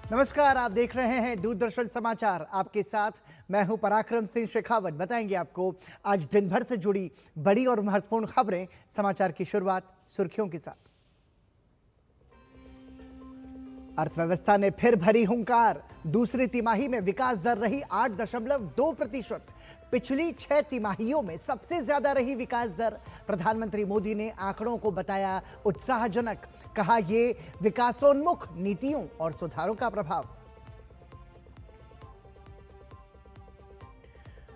नमस्कार, आप देख रहे हैं दूरदर्शन समाचार। आपके साथ मैं हूं पराक्रम सिंह शेखावत। बताएंगे आपको आज दिन भर से जुड़ी बड़ी और महत्वपूर्ण खबरें। समाचार की शुरुआत सुर्खियों के साथ। अर्थव्यवस्था ने फिर भरी हुंकार। दूसरी तिमाही में विकास दर रही 8.2%। पिछली 6 तिमाहियों में सबसे ज्यादा रही विकास दर। प्रधानमंत्री मोदी ने आंकड़ों को बताया उत्साहजनक। कहा यह विकासोन्मुख नीतियों और सुधारों का प्रभाव।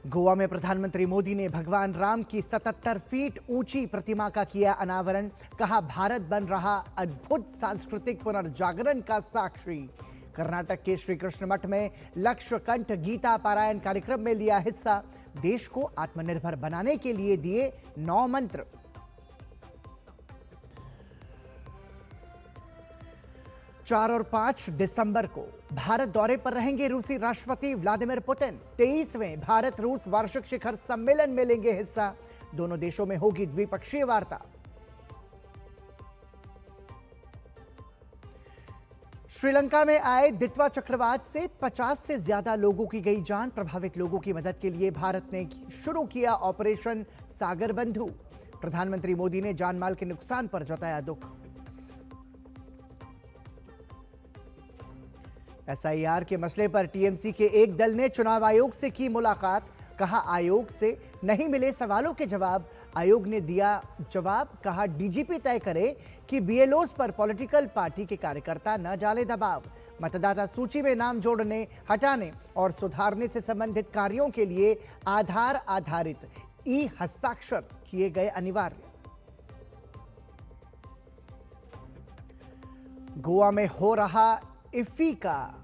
गोवा में प्रधानमंत्री मोदी ने भगवान राम की 77 फीट ऊंची प्रतिमा का किया अनावरण। कहा भारत बन रहा अद्भुत सांस्कृतिक पुनर्जागरण का साक्षी। कर्नाटक के श्री कृष्ण मठ में लक्ष्य कंठ गीता पारायण कार्यक्रम में लिया हिस्सा। देश को आत्मनिर्भर बनाने के लिए दिए 9 मंत्र। चार और 5 दिसंबर को भारत दौरे पर रहेंगे रूसी राष्ट्रपति व्लादिमीर पुतिन। 23वें भारत रूस वार्षिक शिखर सम्मेलन में लेंगे हिस्सा। दोनों देशों में होगी द्विपक्षीय वार्ता। श्रीलंका में आए दितवा चक्रवात से 50 से ज्यादा लोगों की गई जान। प्रभावित लोगों की मदद के लिए भारत ने शुरू किया ऑपरेशन सागर बंधु। प्रधानमंत्री मोदी ने जानमाल के नुकसान पर जताया दुख। एसआईआर के मसले पर टीएमसी के एक दल ने चुनाव आयोग से की मुलाकात। कहा आयोग से नहीं मिले सवालों के जवाब। आयोग ने दिया जवाब। कहा डीजीपी तय करे कि बीएलओस पर पॉलिटिकल पार्टी के कार्यकर्ता न डाले दबाव। मतदाता सूची में नाम जोड़ने, हटाने और सुधारने से संबंधित कार्यों के लिए आधार आधारित ई हस्ताक्षर किए गए अनिवार्य। गोवा में हो रहा इफ्फी का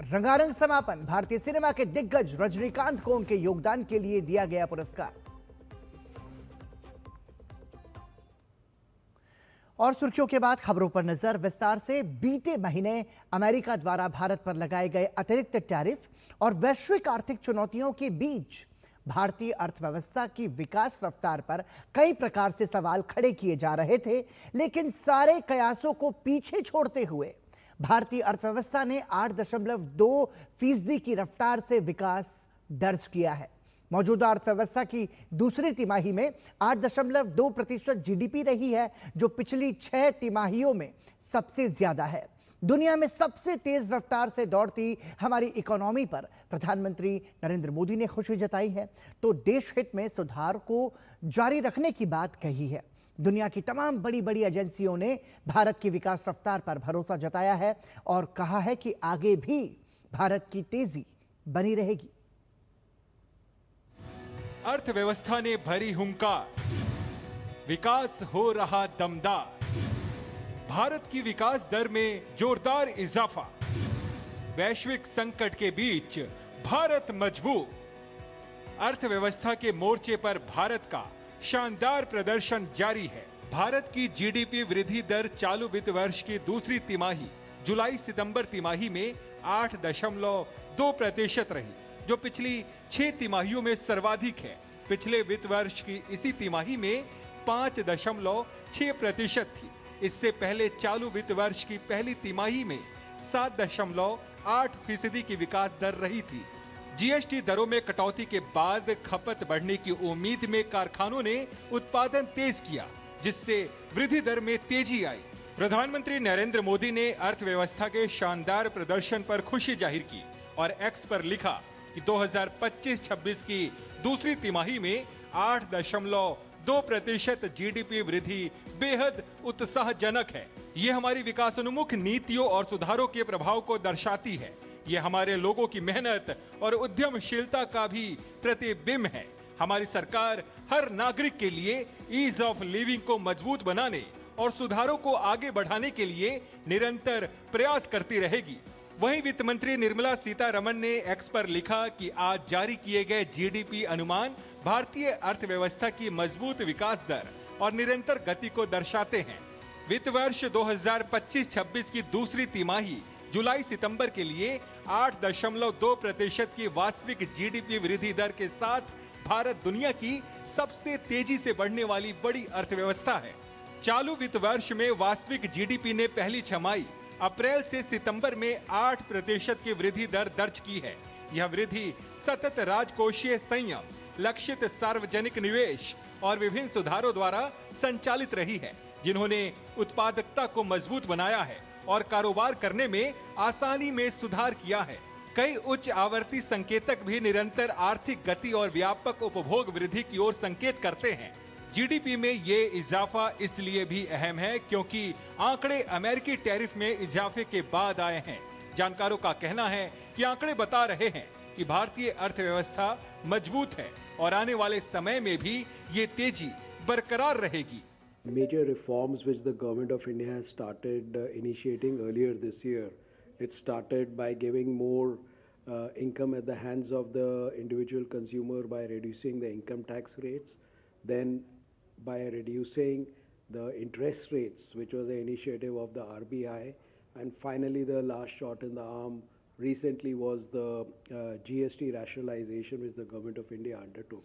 रंगारंग समापन। भारतीय सिनेमा के दिग्गज रजनीकांत को उनके योगदान के लिए दिया गया पुरस्कार। और सुर्खियों के बाद खबरों पर नजर विस्तार से। बीते महीने अमेरिका द्वारा भारत पर लगाए गए अतिरिक्त टैरिफ और वैश्विक आर्थिक चुनौतियों के बीच भारतीय अर्थव्यवस्था की विकास रफ्तार पर कई प्रकार से सवाल खड़े किए जा रहे थे, लेकिन सारे कयासों को पीछे छोड़ते हुए भारतीय अर्थव्यवस्था ने 8.2% की रफ्तार से विकास दर्ज किया है। मौजूदा अर्थव्यवस्था की दूसरी तिमाही में 8.2% जीडीपी रही है, जो पिछली 6 तिमाहियों में सबसे ज्यादा है। दुनिया में सबसे तेज रफ्तार से दौड़ती हमारी इकोनॉमी पर प्रधानमंत्री नरेंद्र मोदी ने खुशी जताई है, तो देश हित में सुधार को जारी रखने की बात कही है। दुनिया की तमाम बड़ी बड़ी एजेंसियों ने भारत की विकास रफ्तार पर भरोसा जताया है और कहा है कि आगे भी भारत की तेजी बनी रहेगी। अर्थव्यवस्था ने भरी हुंकार, विकास हो रहा दमदार। भारत की विकास दर में जोरदार इजाफा। वैश्विक संकट के बीच भारत मजबूत। अर्थव्यवस्था के मोर्चे पर भारत का शानदार प्रदर्शन जारी है। भारत की जीडीपी वृद्धि दर चालू वित्त वर्ष की दूसरी तिमाही जुलाई सितंबर तिमाही में 8.2% रही, जो पिछली 6 तिमाहियों में सर्वाधिक है। पिछले वित्त वर्ष की इसी तिमाही में 5.6% थी। इससे पहले चालू वित्त वर्ष की पहली तिमाही में 7.8% की विकास दर रही थी। जीएसटी दरों में कटौती के बाद खपत बढ़ने की उम्मीद में कारखानों ने उत्पादन तेज किया, जिससे वृद्धि दर में तेजी आई। प्रधानमंत्री नरेंद्र मोदी ने अर्थव्यवस्था के शानदार प्रदर्शन पर खुशी जाहिर की और एक्स पर लिखा कि 2025-26 की दूसरी तिमाही में 8.2% जीडीपी वृद्धि बेहद उत्साहजनक है। ये हमारी विकासोन्मुख नीतियों और सुधारों के प्रभाव को दर्शाती है। ये हमारे लोगों की मेहनत और उद्यमशीलता का भी प्रतिबिंब है। हमारी सरकार हर नागरिक के लिए ईज ऑफ लिविंग को मजबूत बनाने और सुधारों को आगे बढ़ाने के लिए निरंतर प्रयास करती रहेगी। वहीं वित्त मंत्री निर्मला सीतारमण ने एक्स पर लिखा कि आज जारी किए गए जीडीपी अनुमान भारतीय अर्थव्यवस्था की मजबूत विकास दर और निरंतर गति को दर्शाते हैं। वित्त वर्ष 2025-26 की दूसरी तिमाही जुलाई सितंबर के लिए 8.2% की वास्तविक जीडीपी वृद्धि दर के साथ भारत दुनिया की सबसे तेजी से बढ़ने वाली बड़ी अर्थव्यवस्था है। चालू वित्त वर्ष में वास्तविक जीडीपी ने पहली छमाही अप्रैल से सितंबर में 8% की वृद्धि दर दर्ज की है। यह वृद्धि सतत राजकोषीय संयम, लक्षित सार्वजनिक निवेश और विभिन्न सुधारों द्वारा संचालित रही है, जिन्होंने उत्पादकता को मजबूत बनाया है और कारोबार करने में आसानी में सुधार किया है। कई उच्च आवर्ती संकेतक भी निरंतर आर्थिक गति और व्यापक उपभोग वृद्धि की ओर संकेत करते हैं। जीडीपी में ये इजाफा इसलिए भी अहम है क्योंकि आंकड़े अमेरिकी टैरिफ में इजाफे के बाद आए हैं। जानकारों का कहना है कि आंकड़े बता रहे हैं कि भारतीय अर्थव्यवस्था मजबूत है और आने वाले समय में भी ये तेजी बरकरार रहेगी। Major reforms which the government of India has started initiating earlier this year. It started by giving more income at the hands of the individual consumer by reducing the income tax rates, then by reducing the interest rates, which was the initiative of the RBI, and finally the last shot in the arm recently was the GST rationalization which the government of India undertook.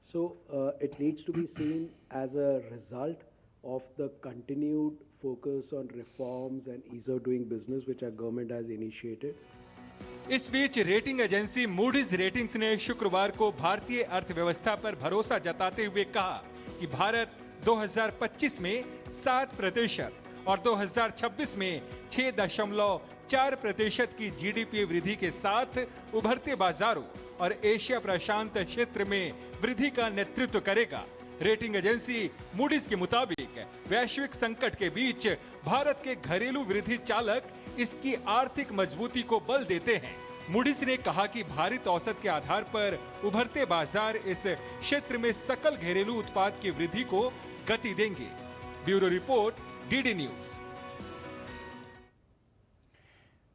So it needs to be seen as a result of the continued focus on reforms and ease of doing business which our government has initiated. इस बीच rating agency Moody's ratings ने शुक्रवार को भारतीय अर्थव्यवस्था पर भरोसा जताते हुए कहा कि भारत 2025 में 7% और 2026 में 6.4% की जीडीपी वृद्धि के साथ उभरते बाजारों और एशिया प्रशांत क्षेत्र में वृद्धि का नेतृत्व करेगा। रेटिंग एजेंसी मूडीज के मुताबिक वैश्विक संकट के बीच भारत के घरेलू वृद्धि चालक इसकी आर्थिक मजबूती को बल देते हैं। मूडीज ने कहा कि भारित औसत के आधार पर उभरते बाजार इस क्षेत्र में सकल घरेलू उत्पाद की वृद्धि को गति देंगे। Bureau report, DD news.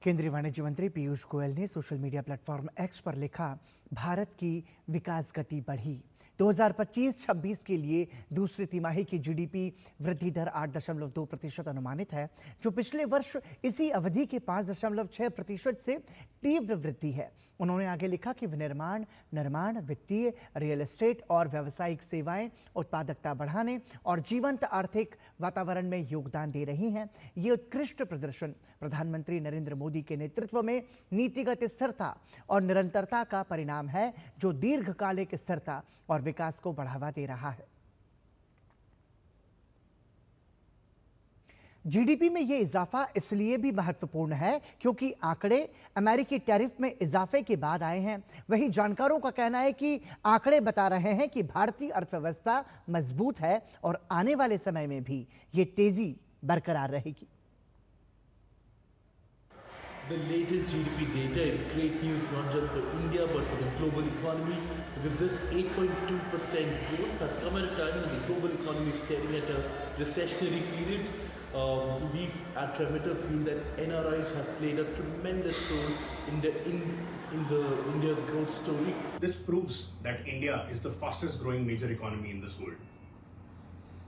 केंद्रीय वाणिज्य मंत्री पीयूष गोयल ने सोशल मीडिया प्लेटफॉर्म एक्स पर लिखा, भारत की विकास गति बढ़ी। 2025-26 के लिए दूसरी तिमाही की जीडीपी वृद्धि दर 8.2% अनुमानित है, जो पिछले वर्ष इसी अवधि के 5.6% से तीव्र वृद्धि है। उन्होंने आगे लिखा कि विनिर्माण, निर्माण, वित्तीय, रियल एस्टेट और व्यावसायिक सेवाएं उत्पादकता बढ़ाने और जीवंत आर्थिक वातावरण में योगदान दे रही हैं। ये उत्कृष्ट प्रदर्शन प्रधानमंत्री नरेंद्र मोदी के नेतृत्व में नीतिगत स्थिरता और निरंतरता का परिणाम है, जो दीर्घकालिक स्थिरता और विकास को बढ़ावा दे रहा है। जीडीपी में यह इजाफा इसलिए भी महत्वपूर्ण है क्योंकि आंकड़े अमेरिकी टैरिफ में इजाफे के बाद आए हैं। वहीं जानकारों का कहना है कि आंकड़े बता रहे हैं कि भारतीय अर्थव्यवस्था मजबूत है और आने वाले समय में भी ये तेजी बरकरार रहेगी। The latest GDP data is great news not just for India but for the global economy, because this 8.2% growth has come at a time when the global economy is staring at a recessionary period. We at Tremitter feel that NRIs have played a tremendous role in India's growth story. This proves that India is the fastest growing major economy in this world.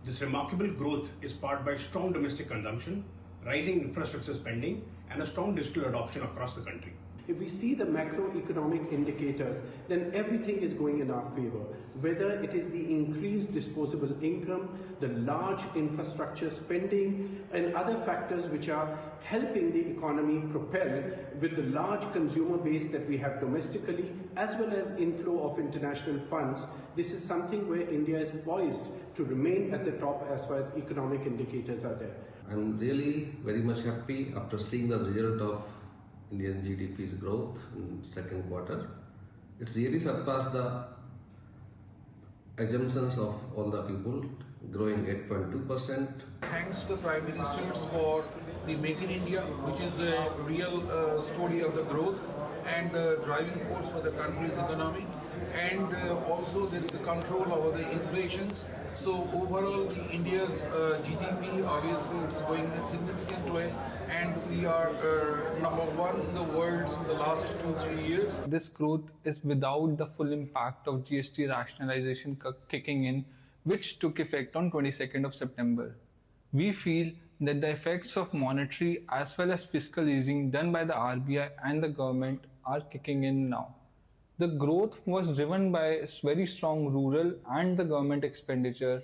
This remarkable growth is powered by strong domestic consumption, rising infrastructure spending, and a strong digital adoption across the country. If we see the macroeconomic indicators, then everything is going in our favor. Whether it is the increased disposable income, the large infrastructure spending, and other factors which are helping the economy propel with the large consumer base that we have domestically, as well as inflow of international funds, this is something where India is poised to remain at the top as far as economic indicators are there. I'm really very much happy after seeing the result of Indian GDP's growth in second quarter. It's really surpassed the assumptions of all the people, growing 8.2%. Thanks to the Prime Ministers for the Make in India, which is a real story of the growth and the driving force for the country's economy. And also there is a control over the inflations. So overall, India's GDP, obviously, it's going in a significant way, and we are #1 in the world in the last 2-3 years. This growth is without the full impact of GST rationalization kicking in, which took effect on 22nd of September. We feel that the effects of monetary as well as fiscal easing done by the RBI and the government are kicking in now. The growth was driven by very strong rural and the government expenditure.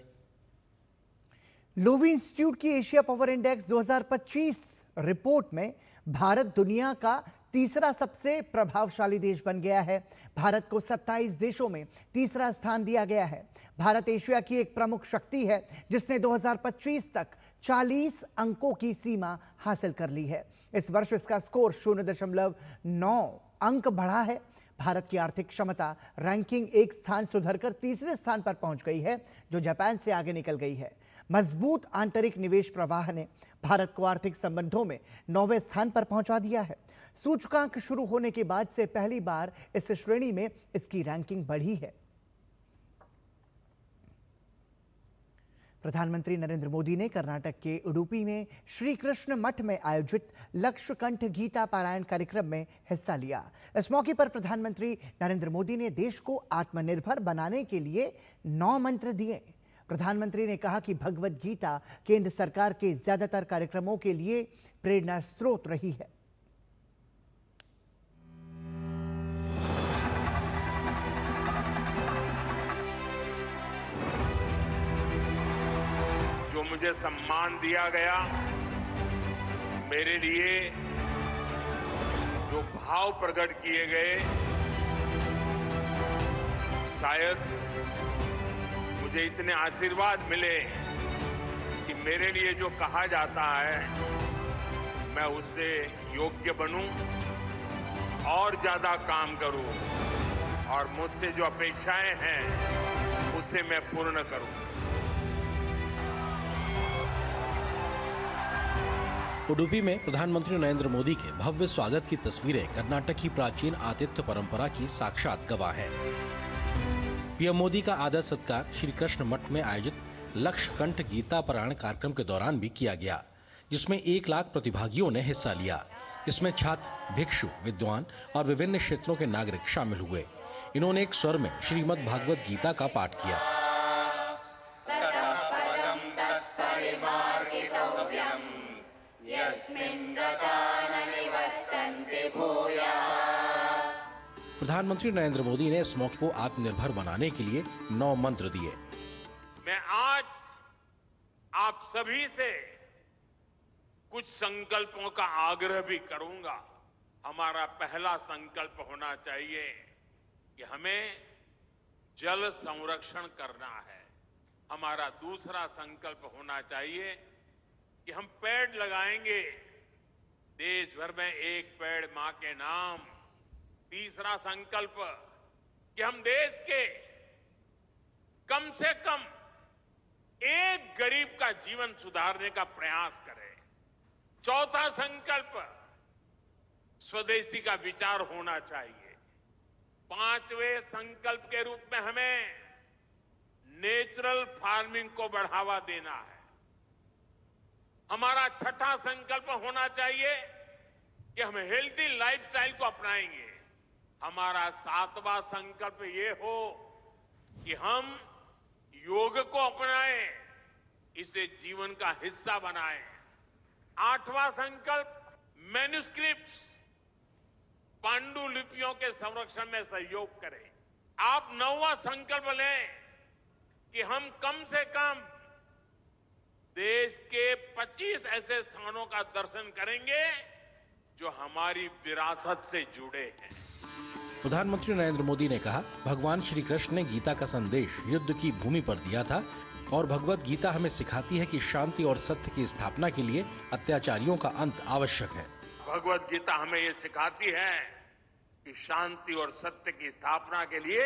Loewi institute की Asia power index 2025 report में भारत दुनिया का तीसरा सबसे प्रभावशाली देश बन गया है। भारत को 27 देशों में तीसरा स्थान दिया गया है। भारत एशिया की एक प्रमुख शक्ति है जिसने 2025 तक 40 अंकों की सीमा हासिल कर ली है। इस वर्ष इसका स्कोर 0.9 अंक बढ़ा है। भारत की आर्थिक क्षमता रैंकिंग एक स्थान सुधरकर तीसरे स्थान पर पहुंच गई है, जो जापान से आगे निकल गई है। मजबूत आंतरिक निवेश प्रवाह ने भारत को आर्थिक संबंधों में 9वें स्थान पर पहुंचा दिया है। सूचकांक शुरू होने के बाद से पहली बार इस श्रेणी में इसकी रैंकिंग बढ़ी है। प्रधानमंत्री नरेंद्र मोदी ने कर्नाटक के उडुपी में श्री कृष्ण मठ में आयोजित लक्षकंठ गीता पारायण कार्यक्रम में हिस्सा लिया। इस मौके पर प्रधानमंत्री नरेंद्र मोदी ने देश को आत्मनिर्भर बनाने के लिए 9 मंत्र दिए। प्रधानमंत्री ने कहा कि भगवत गीता केंद्र सरकार के ज्यादातर कार्यक्रमों के लिए प्रेरणा स्रोत रही है। जो मुझे सम्मान दिया गया, मेरे लिए जो भाव प्रकट किए गए, शायद मुझे इतने आशीर्वाद मिले कि मेरे लिए जो कहा जाता है मैं उससे योग्य बनूं और ज्यादा काम करूं और मुझसे जो अपेक्षाएं हैं उसे मैं पूर्ण करूं। उडुपी में प्रधानमंत्री नरेंद्र मोदी के भव्य स्वागत की तस्वीरें कर्नाटक की प्राचीन आतिथ्य परंपरा की साक्षात गवाह हैं। पीएम मोदी का आदर सत्कार श्री कृष्ण मठ में आयोजित लक्षकंठ गीता पारायण कार्यक्रम के दौरान भी किया गया, जिसमें 1 लाख प्रतिभागियों ने हिस्सा लिया। इसमें छात्र, भिक्षु, विद्वान और विभिन्न क्षेत्रों के नागरिक शामिल हुए। इन्होंने एक स्वर में श्रीमद् भागवत गीता का पाठ किया। प्रधानमंत्री नरेंद्र मोदी ने इस मौके को आत्मनिर्भर बनाने के लिए 9 मंत्र दिए। मैं आज आप सभी से कुछ संकल्पों का आग्रह भी करूंगा। हमारा पहला संकल्प होना चाहिए कि हमें जल संरक्षण करना है। हमारा दूसरा संकल्प होना चाहिए कि हम पेड़ लगाएंगे, देश भर में 1 पेड़ मां के नाम। तीसरा संकल्प कि हम देश के कम से कम एक गरीब का जीवन सुधारने का प्रयास करें। चौथा संकल्प स्वदेशी का विचार होना चाहिए। 5वें संकल्प के रूप में हमें नेचुरल फार्मिंग को बढ़ावा देना है। हमारा छठा संकल्प होना चाहिए कि हम हेल्थी लाइफस्टाइल को अपनाएंगे। हमारा 7वां संकल्प ये हो कि हम योग को अपनाएं, इसे जीवन का हिस्सा बनाएं। 8वां संकल्प मैन्युस्क्रिप्ट्स, पांडुलिपियों के संरक्षण में सहयोग करें। आप 9वां संकल्प लें कि हम कम से कम देश के 25 ऐसे स्थानों का दर्शन करेंगे जो हमारी विरासत से जुड़े हैं। प्रधानमंत्री नरेंद्र मोदी ने कहा, भगवान श्री कृष्ण ने गीता का संदेश युद्ध की भूमि पर दिया था और भगवत गीता हमें सिखाती है कि शांति और सत्य की स्थापना के लिए अत्याचारियों का अंत आवश्यक है। भगवत गीता हमें ये सिखाती है कि शांति और सत्य की स्थापना के लिए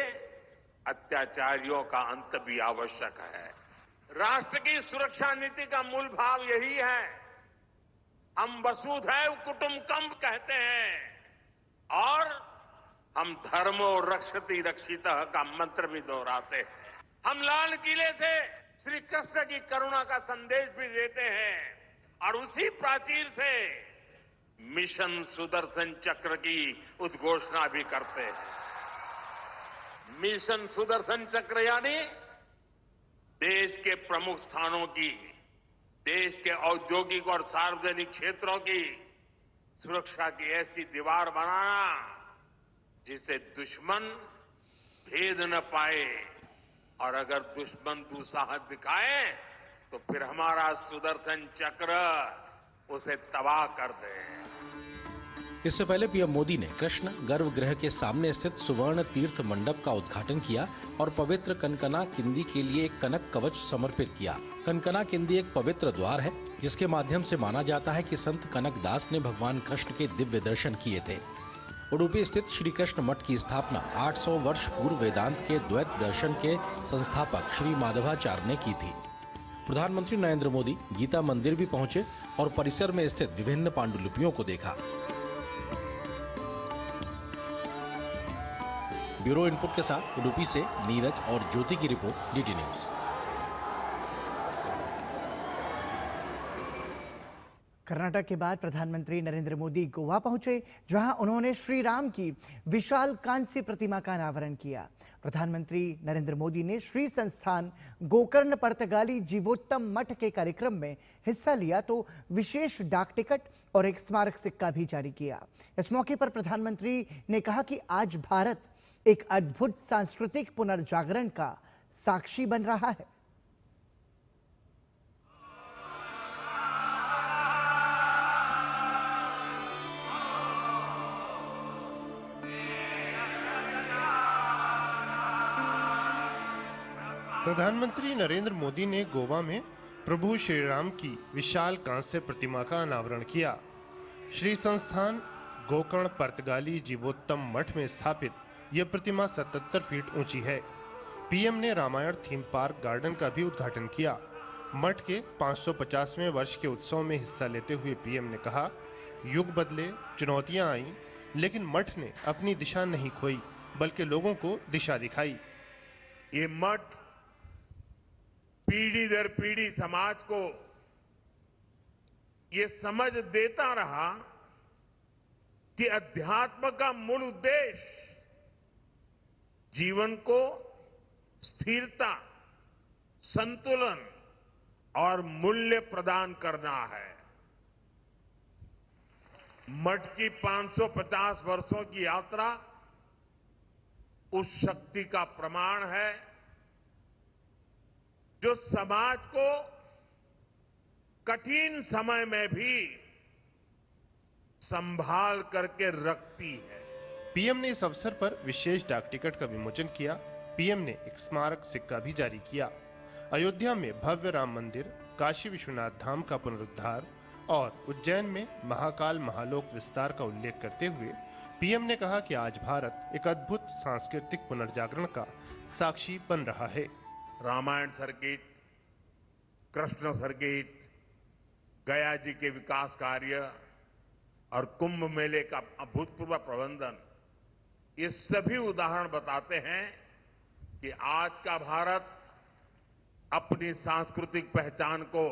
अत्याचारियों का अंत भी आवश्यक है। राष्ट्र की सुरक्षा नीति का मूल भाव यही है। हम वसुधैव कुटुंबकम कहते हैं और हम धर्मो रक्षति रक्षितः का मंत्र भी दोहराते हैं। हम लाल किले से श्री कृष्ण की करुणा का संदेश भी देते हैं और उसी प्राचीर से मिशन सुदर्शन चक्र की उद्घोषणा भी करते हैं। मिशन सुदर्शन चक्र यानी देश के प्रमुख स्थानों की, देश के औद्योगिक और सार्वजनिक क्षेत्रों की सुरक्षा की ऐसी दीवार बनाना जिसे दुश्मन भेद न पाए, और अगर दुश्मन दुस्साहस दिखाए तो फिर हमारा सुदर्शन चक्र उसे तबाह कर दे। इससे पहले पीएम मोदी ने कृष्ण गर्भगृह के सामने स्थित सुवर्ण तीर्थ मंडप का उद्घाटन किया और पवित्र कनकना किंदी के लिए एक कनक कवच समर्पित किया। कनकना किंदी एक पवित्र द्वार है जिसके माध्यम से माना जाता है कि संत कनक दास ने भगवान कृष्ण के दिव्य दर्शन किए थे। उडुपी स्थित श्री कृष्ण मठ की स्थापना 800 वर्ष पूर्व वेदांत के द्वैत दर्शन के संस्थापक श्री माधवाचार्य ने की थी। प्रधानमंत्री नरेंद्र मोदी गीता मंदिर भी पहुंचे और परिसर में स्थित विभिन्न पांडुलिपियों को देखा। ब्यूरो इनपुट के साथ उडुपी से नीरज और ज्योति की रिपोर्ट, डीटी न्यूज। कर्नाटक के बाद प्रधानमंत्री नरेंद्र मोदी गोवा पहुंचे, जहां उन्होंने श्री राम की विशाल कांस्य प्रतिमा का अनावरण किया। प्रधानमंत्री नरेंद्र मोदी ने श्री संस्थान गोकर्ण पर्तगाली जीवोत्तम मठ के कार्यक्रम में हिस्सा लिया तो विशेष डाक टिकट और एक स्मारक सिक्का भी जारी किया। इस मौके पर प्रधानमंत्री ने कहा कि आज भारत एक अद्भुत सांस्कृतिक पुनर्जागरण का साक्षी बन रहा है। प्रधानमंत्री नरेंद्र मोदी ने गोवा में प्रभु श्री राम की विशाल कांस्य प्रतिमा का अनावरण किया। श्री संस्थान गोकर्ण पर्तगाली जीवोत्तम मठ में स्थापित यह प्रतिमा 77 फीट ऊंची है। पीएम ने रामायण थीम पार्क गार्डन का भी उद्घाटन किया। मठ के 550वें वर्ष के उत्सव में हिस्सा लेते हुए पीएम ने कहा, युग बदले, चुनौतियां आईं, लेकिन मठ ने अपनी दिशा नहीं खोई बल्कि लोगों को दिशा दिखाई। ये मठ पीढ़ी दर पीढ़ी समाज को ये समझ देता रहा कि अध्यात्म का मूल उद्देश्य जीवन को स्थिरता, संतुलन और मूल्य प्रदान करना है। मठ की 550 वर्षों की यात्रा उस शक्ति का प्रमाण है जो समाज को कठिन समय में भी संभाल करके रखती है। पीएम ने इस अवसर पर विशेष डाक टिकट का विमोचन किया। पीएम ने एक स्मारक सिक्का भी जारी किया। अयोध्या में भव्य राम मंदिर, काशी विश्वनाथ धाम का पुनरुद्धार और उज्जैन में महाकाल महालोक विस्तार का उल्लेख करते हुए पीएम ने कहा कि आज भारत एक अद्भुत सांस्कृतिक पुनर्जागरण का साक्षी बन रहा है। रामायण सर्किट, कृष्ण सर्किट, गया जी के विकास कार्य और कुंभ मेले का अभूतपूर्व प्रबंधन, ये सभी उदाहरण बताते हैं कि आज का भारत अपनी सांस्कृतिक पहचान को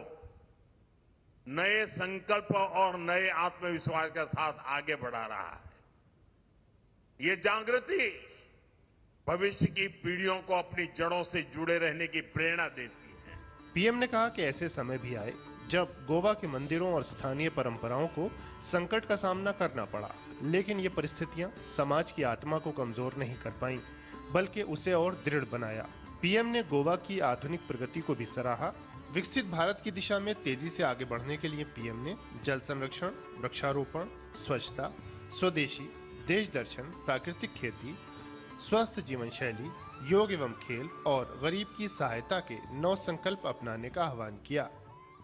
नए संकल्प और नए आत्मविश्वास के साथ आगे बढ़ा रहा है। ये जागृति भविष्य की पीढ़ियों को अपनी जड़ों से जुड़े रहने की प्रेरणा देती है। पीएम ने कहा कि ऐसे समय भी आए जब गोवा के मंदिरों और स्थानीय परंपराओं को संकट का सामना करना पड़ा, लेकिन ये परिस्थितियां समाज की आत्मा को कमजोर नहीं कर पाईं, बल्कि उसे और दृढ़ बनाया। पीएम ने गोवा की आधुनिक प्रगति को भी सराहा। विकसित भारत की दिशा में तेजी से आगे बढ़ने के लिए पीएम ने जल संरक्षण, वृक्षारोपण, स्वच्छता, स्वदेशी, देश दर्शन, प्राकृतिक खेती, स्वस्थ जीवन शैली, योग एवं खेल और गरीब की सहायता के 9 संकल्प अपनाने का आह्वान किया।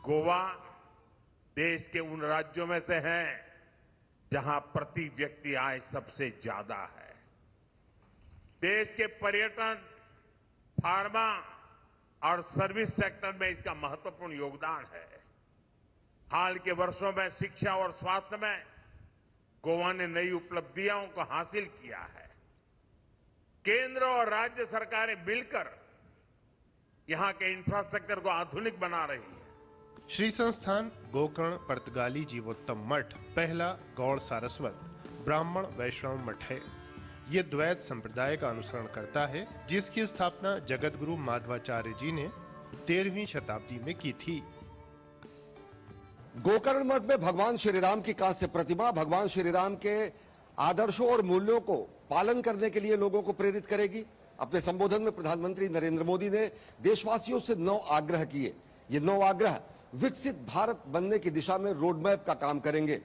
गोवा देश के उन राज्यों में से है जहां प्रति व्यक्ति आय सबसे ज्यादा है। देश के पर्यटन, फार्मा और सर्विस सेक्टर में इसका महत्वपूर्ण योगदान है। हाल के वर्षों में शिक्षा और स्वास्थ्य में गोवा ने नई उपलब्धियों को हासिल किया है। केंद्र और राज्य सरकारें मिलकर यहां के इंफ्रास्ट्रक्चर को आधुनिक बना रही है। श्री संस्थान गोकर्ण पर्तगाली जीवोत्तम मठ पहला गौड़ सारस्वत ब्राह्मण वैष्णव मठ है। ये द्वैत संप्रदाय का अनुसरण करता है, जिसकी स्थापना जगत गुरु माधवाचार्य जी ने 13वीं शताब्दी में की थी। गोकर्ण मठ में भगवान श्री राम की कांस्य प्रतिमा भगवान श्री राम के आदर्शों और मूल्यों को पालन करने के लिए लोगों को प्रेरित करेगी। अपने संबोधन में प्रधानमंत्री नरेंद्र मोदी ने देशवासियों से 9 आग्रह किए। ये 9 आग्रह विकसित भारत बनने की दिशा में रोडमैप का काम करेंगे।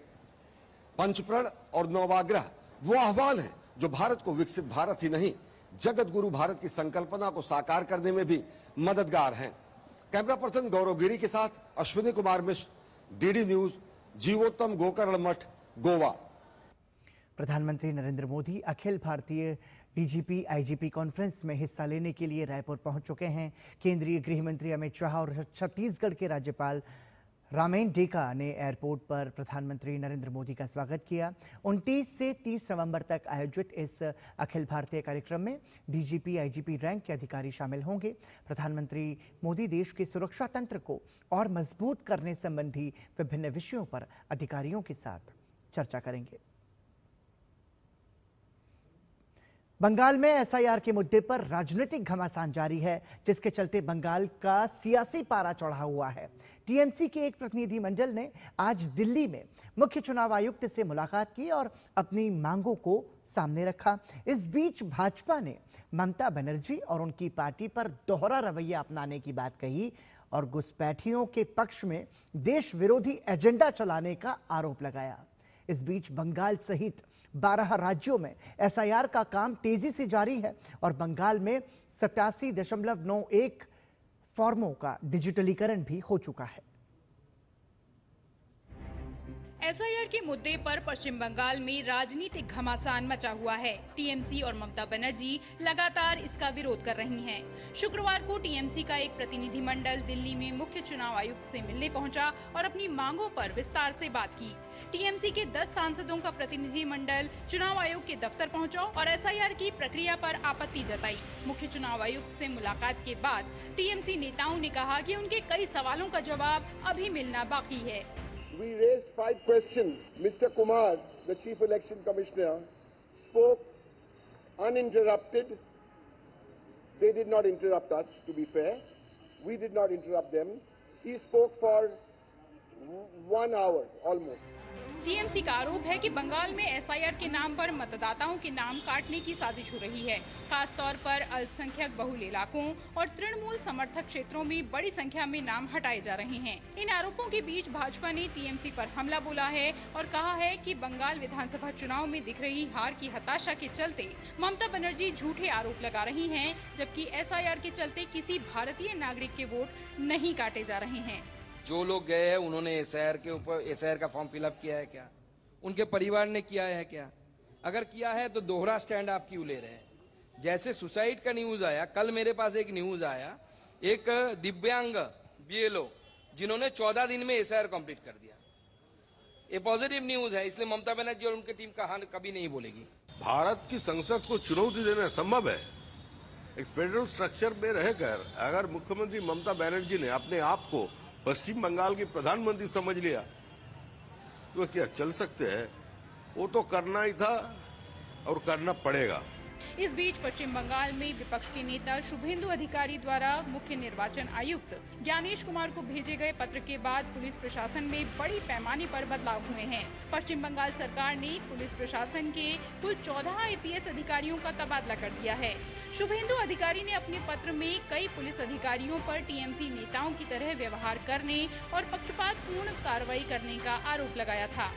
पंचप्रण और 9 आग्रह वो आह्वान है जो भारत को विकसित भारत ही नहीं, जगत गुरु भारत की संकल्पना को साकार करने में भी मददगार हैं। कैमरा पर्सन गौरव गिरी के साथ अश्विनी कुमार मिश्र, डीडी न्यूज, जीवोत्तम गोकर्ण मठ, गोवा। प्रधानमंत्री Narendra Modi Akhil Bharatiya DGP IGP conference में हिस्सा लेने के लिए रायपुर पहुंच चुके हैं। केंद्रीय गृह मंत्री अमित शाह और छत्तीसगढ़ के राज्यपाल रामेन डेका ने एयरपोर्ट पर प्रधानमंत्री नरेंद्र मोदी का स्वागत किया। 29 से 30 नवंबर तक आयोजित इस अखिल भारतीय कार्यक्रम में डीजीपी आईजीपी रैंक के अधिकारी शामिल होंगे। प्रधानमंत्री मोदी देश के सुरक्षा तंत्र को और मजबूत करने संबंधी विभिन्न विषयों पर अधिकारियों के साथ चर्चा करेंगे। बंगाल में एसआईआर के मुद्दे पर राजनीतिक घमासान जारी है, जिसके चलते बंगाल का सियासी पारा चढ़ा हुआ है। टीएमसी के एक प्रतिनिधिमंडल ने आज दिल्ली में मुख्य चुनाव आयुक्त से मुलाकात की और अपनी मांगों को सामने रखा। इस बीच भाजपा ने ममता बनर्जी और उनकी पार्टी पर दोहरा रवैया अपनाने की बात कही और घुसपैठियों के पक्ष में देश विरोधी एजेंडा चलाने का आरोप लगाया। इस बीच बंगाल सहित 12 राज्यों में एसआईआर का काम तेजी से जारी है और बंगाल में 87.91 फॉर्मों का डिजिटलीकरण भी हो चुका है। एसआईआर के मुद्दे पर पश्चिम बंगाल में राजनीतिक घमासान मचा हुआ है। टीएमसी और ममता बनर्जी लगातार इसका विरोध कर रही हैं। शुक्रवार को टीएमसी का एक प्रतिनिधिमंडल दिल्ली में मुख्य चुनाव आयुक्त से मिलने पहुंचा और अपनी मांगों पर विस्तार से बात की। टीएमसी के 10 सांसदों का प्रतिनिधिमंडल चुनाव आयोग के दफ्तर पहुंचा और एसआईआर की प्रक्रिया पर आपत्ति जताई। मुख्य चुनाव आयुक्त से मुलाकात के बाद टीएमसी नेताओं ने कहा कि उनके कई सवालों का जवाब अभी मिलना बाकी है। We raised 5 questions. Mr. Kumar, the Chief Election Commissioner, spoke uninterrupted. They did not interrupt us, to be fair. We did not interrupt them. He spoke for 1 hour almost. TMC का आरोप है कि बंगाल में एसआईआर के नाम पर मतदाताओं के नाम काटने की साजिश हो रही है। खास तौर पर अल्पसंख्यक बहुल इलाकों और तृणमूल समर्थक क्षेत्रों में बड़ी संख्या में नाम हटाए जा रहे हैं। इन आरोपों के बीच भाजपा ने टीएमसी पर हमला बोला है और कहा है कि बंगाल विधानसभा चुनाव में दिख रही हार की हताशा के चलते ममता बनर्जी झूठे आरोप लगा रही हैं, जबकि एसआईआर के चलते किसी भारतीय नागरिक के वोट नहीं काटे जा रहे हैं। जो लोग गए हैं उन्होंने एसआईआर का फॉर्म फिलअप किया है क्या? उनके परिवार ने किया है क्या? अगर किया है तो दोहरा स्टैंड आप क्यों ले रहे हैं? जैसे सुसाइड का न्यूज आया, कल मेरे पास एक न्यूज आया, एक दिव्यांग बीएलओ जिन्होंने 14 दिन में एसआईआर कंप्लीट कर दिया। ये पॉजिटिव न्यूज है, इसलिए ममता बनर्जी और उनकी टीम कभी नहीं बोलेगी। भारत की संसद को चुनौती देना संभव है। एक फेडरल स्ट्रक्चर में रहकर अगर मुख्यमंत्री ममता बनर्जी ने अपने आप को पश्चिम बंगाल की प्रधानमंत्री समझ लिया तो क्या चल सकते हैं? वो तो करना ही था और करना पड़ेगा। इस बीच पश्चिम बंगाल में विपक्ष के नेता शुभेंदु अधिकारी द्वारा मुख्य निर्वाचन आयुक्त ज्ञानेश कुमार को भेजे गए पत्र के बाद पुलिस प्रशासन में बड़ी पैमाने पर बदलाव हुए हैं। पश्चिम बंगाल सरकार ने पुलिस प्रशासन के कुल 14 आईपीएस अधिकारियों का तबादला कर दिया है। शुभेंदु अधिकारी ने अपने पत्र में कई पुलिस अधिकारियों पर टीएमसी नेताओं की तरह व्यवहार करने और पक्षपातपूर्ण कार्रवाई करने का आरोप लगाया था।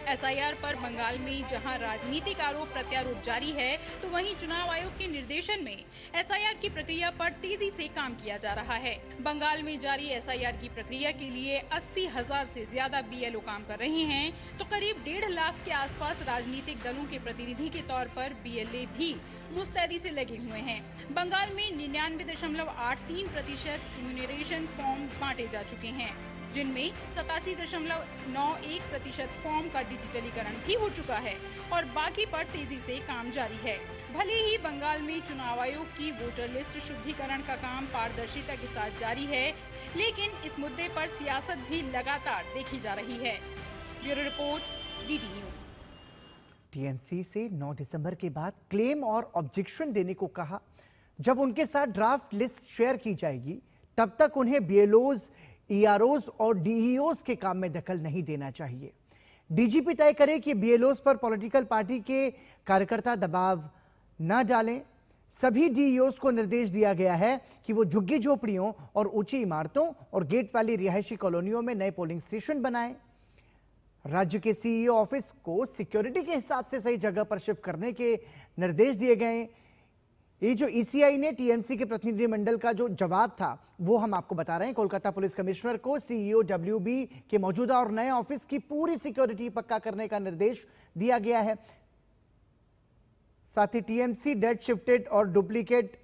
एसआईआर पर बंगाल में जहां राजनीतिक आरोप प्रत्यारोप जारी है, तो वहीं चुनाव आयोग के निर्देशन में एसआईआर की प्रक्रिया पर तेजी से काम किया जा रहा है। बंगाल में जारी एसआईआर की प्रक्रिया के लिए 80,000 से ज्यादा बीएलओ काम कर रहे हैं, तो करीब 1.5 लाख के आसपास राजनीतिक दलों के प्रतिनिधि के तौर पर बीएलए भी मुस्तैदी से लगे हुए हैं। बंगाल में 99.83% इम्यूनरेशन फॉर्म बांटे जा चुके हैं, जिनमें 87.91% फॉर्म का डिजिटलीकरण भी हो चुका है और बाकी पर तेजी से काम जारी है। भले ही बंगाल में चुनाव आयोग की वोटर लिस्ट शुद्धिकरण का काम पारदर्शिता के साथ जारी है, लेकिन इस मुद्दे पर सियासत भी लगातार देखी जा रही है। Bureau report, DD news. TMC से 9 दिसंबर के बाद क्लेम और ऑब्जेक्शन देने को कहा। जब उनके साथ ड्राफ्ट लिस्ट शेयर की जाएगी तब तक उन्हें बीएलओज, ईआरओज और डीईओज के काम में दखल नहीं देना चाहिए। डीजीपी तय करे कि बीएलओज पर पॉलिटिकल पार्टी के कार्यकर्ता दबाव न डालें। सभी डीईओज को निर्देश दिया गया है कि वो झुग्गी झोपड़ियों और ऊंची इमारतों और गेट वाली रिहायशी कॉलोनियों में नए पोलिंग स्टेशन बनाएं। राज्य के सीईओ ऑफिस को सिक्योरिटी के हिसाब से सही जगह पर शिफ्ट करने के निर्देश दिए गए। ये जो ईसीआई ने टीएमसी के प्रतिनिधिमंडल का जो जवाब था वो हम आपको बता रहे हैं। कोलकाता पुलिस कमिश्नर को सीईओ डब्ल्यूबी के मौजूदा और नए ऑफिस की पूरी सिक्योरिटी पक्का करने का निर्देश दिया गया है। साथ ही टीएमसी डेड शिफ्टेड और डुप्लीकेट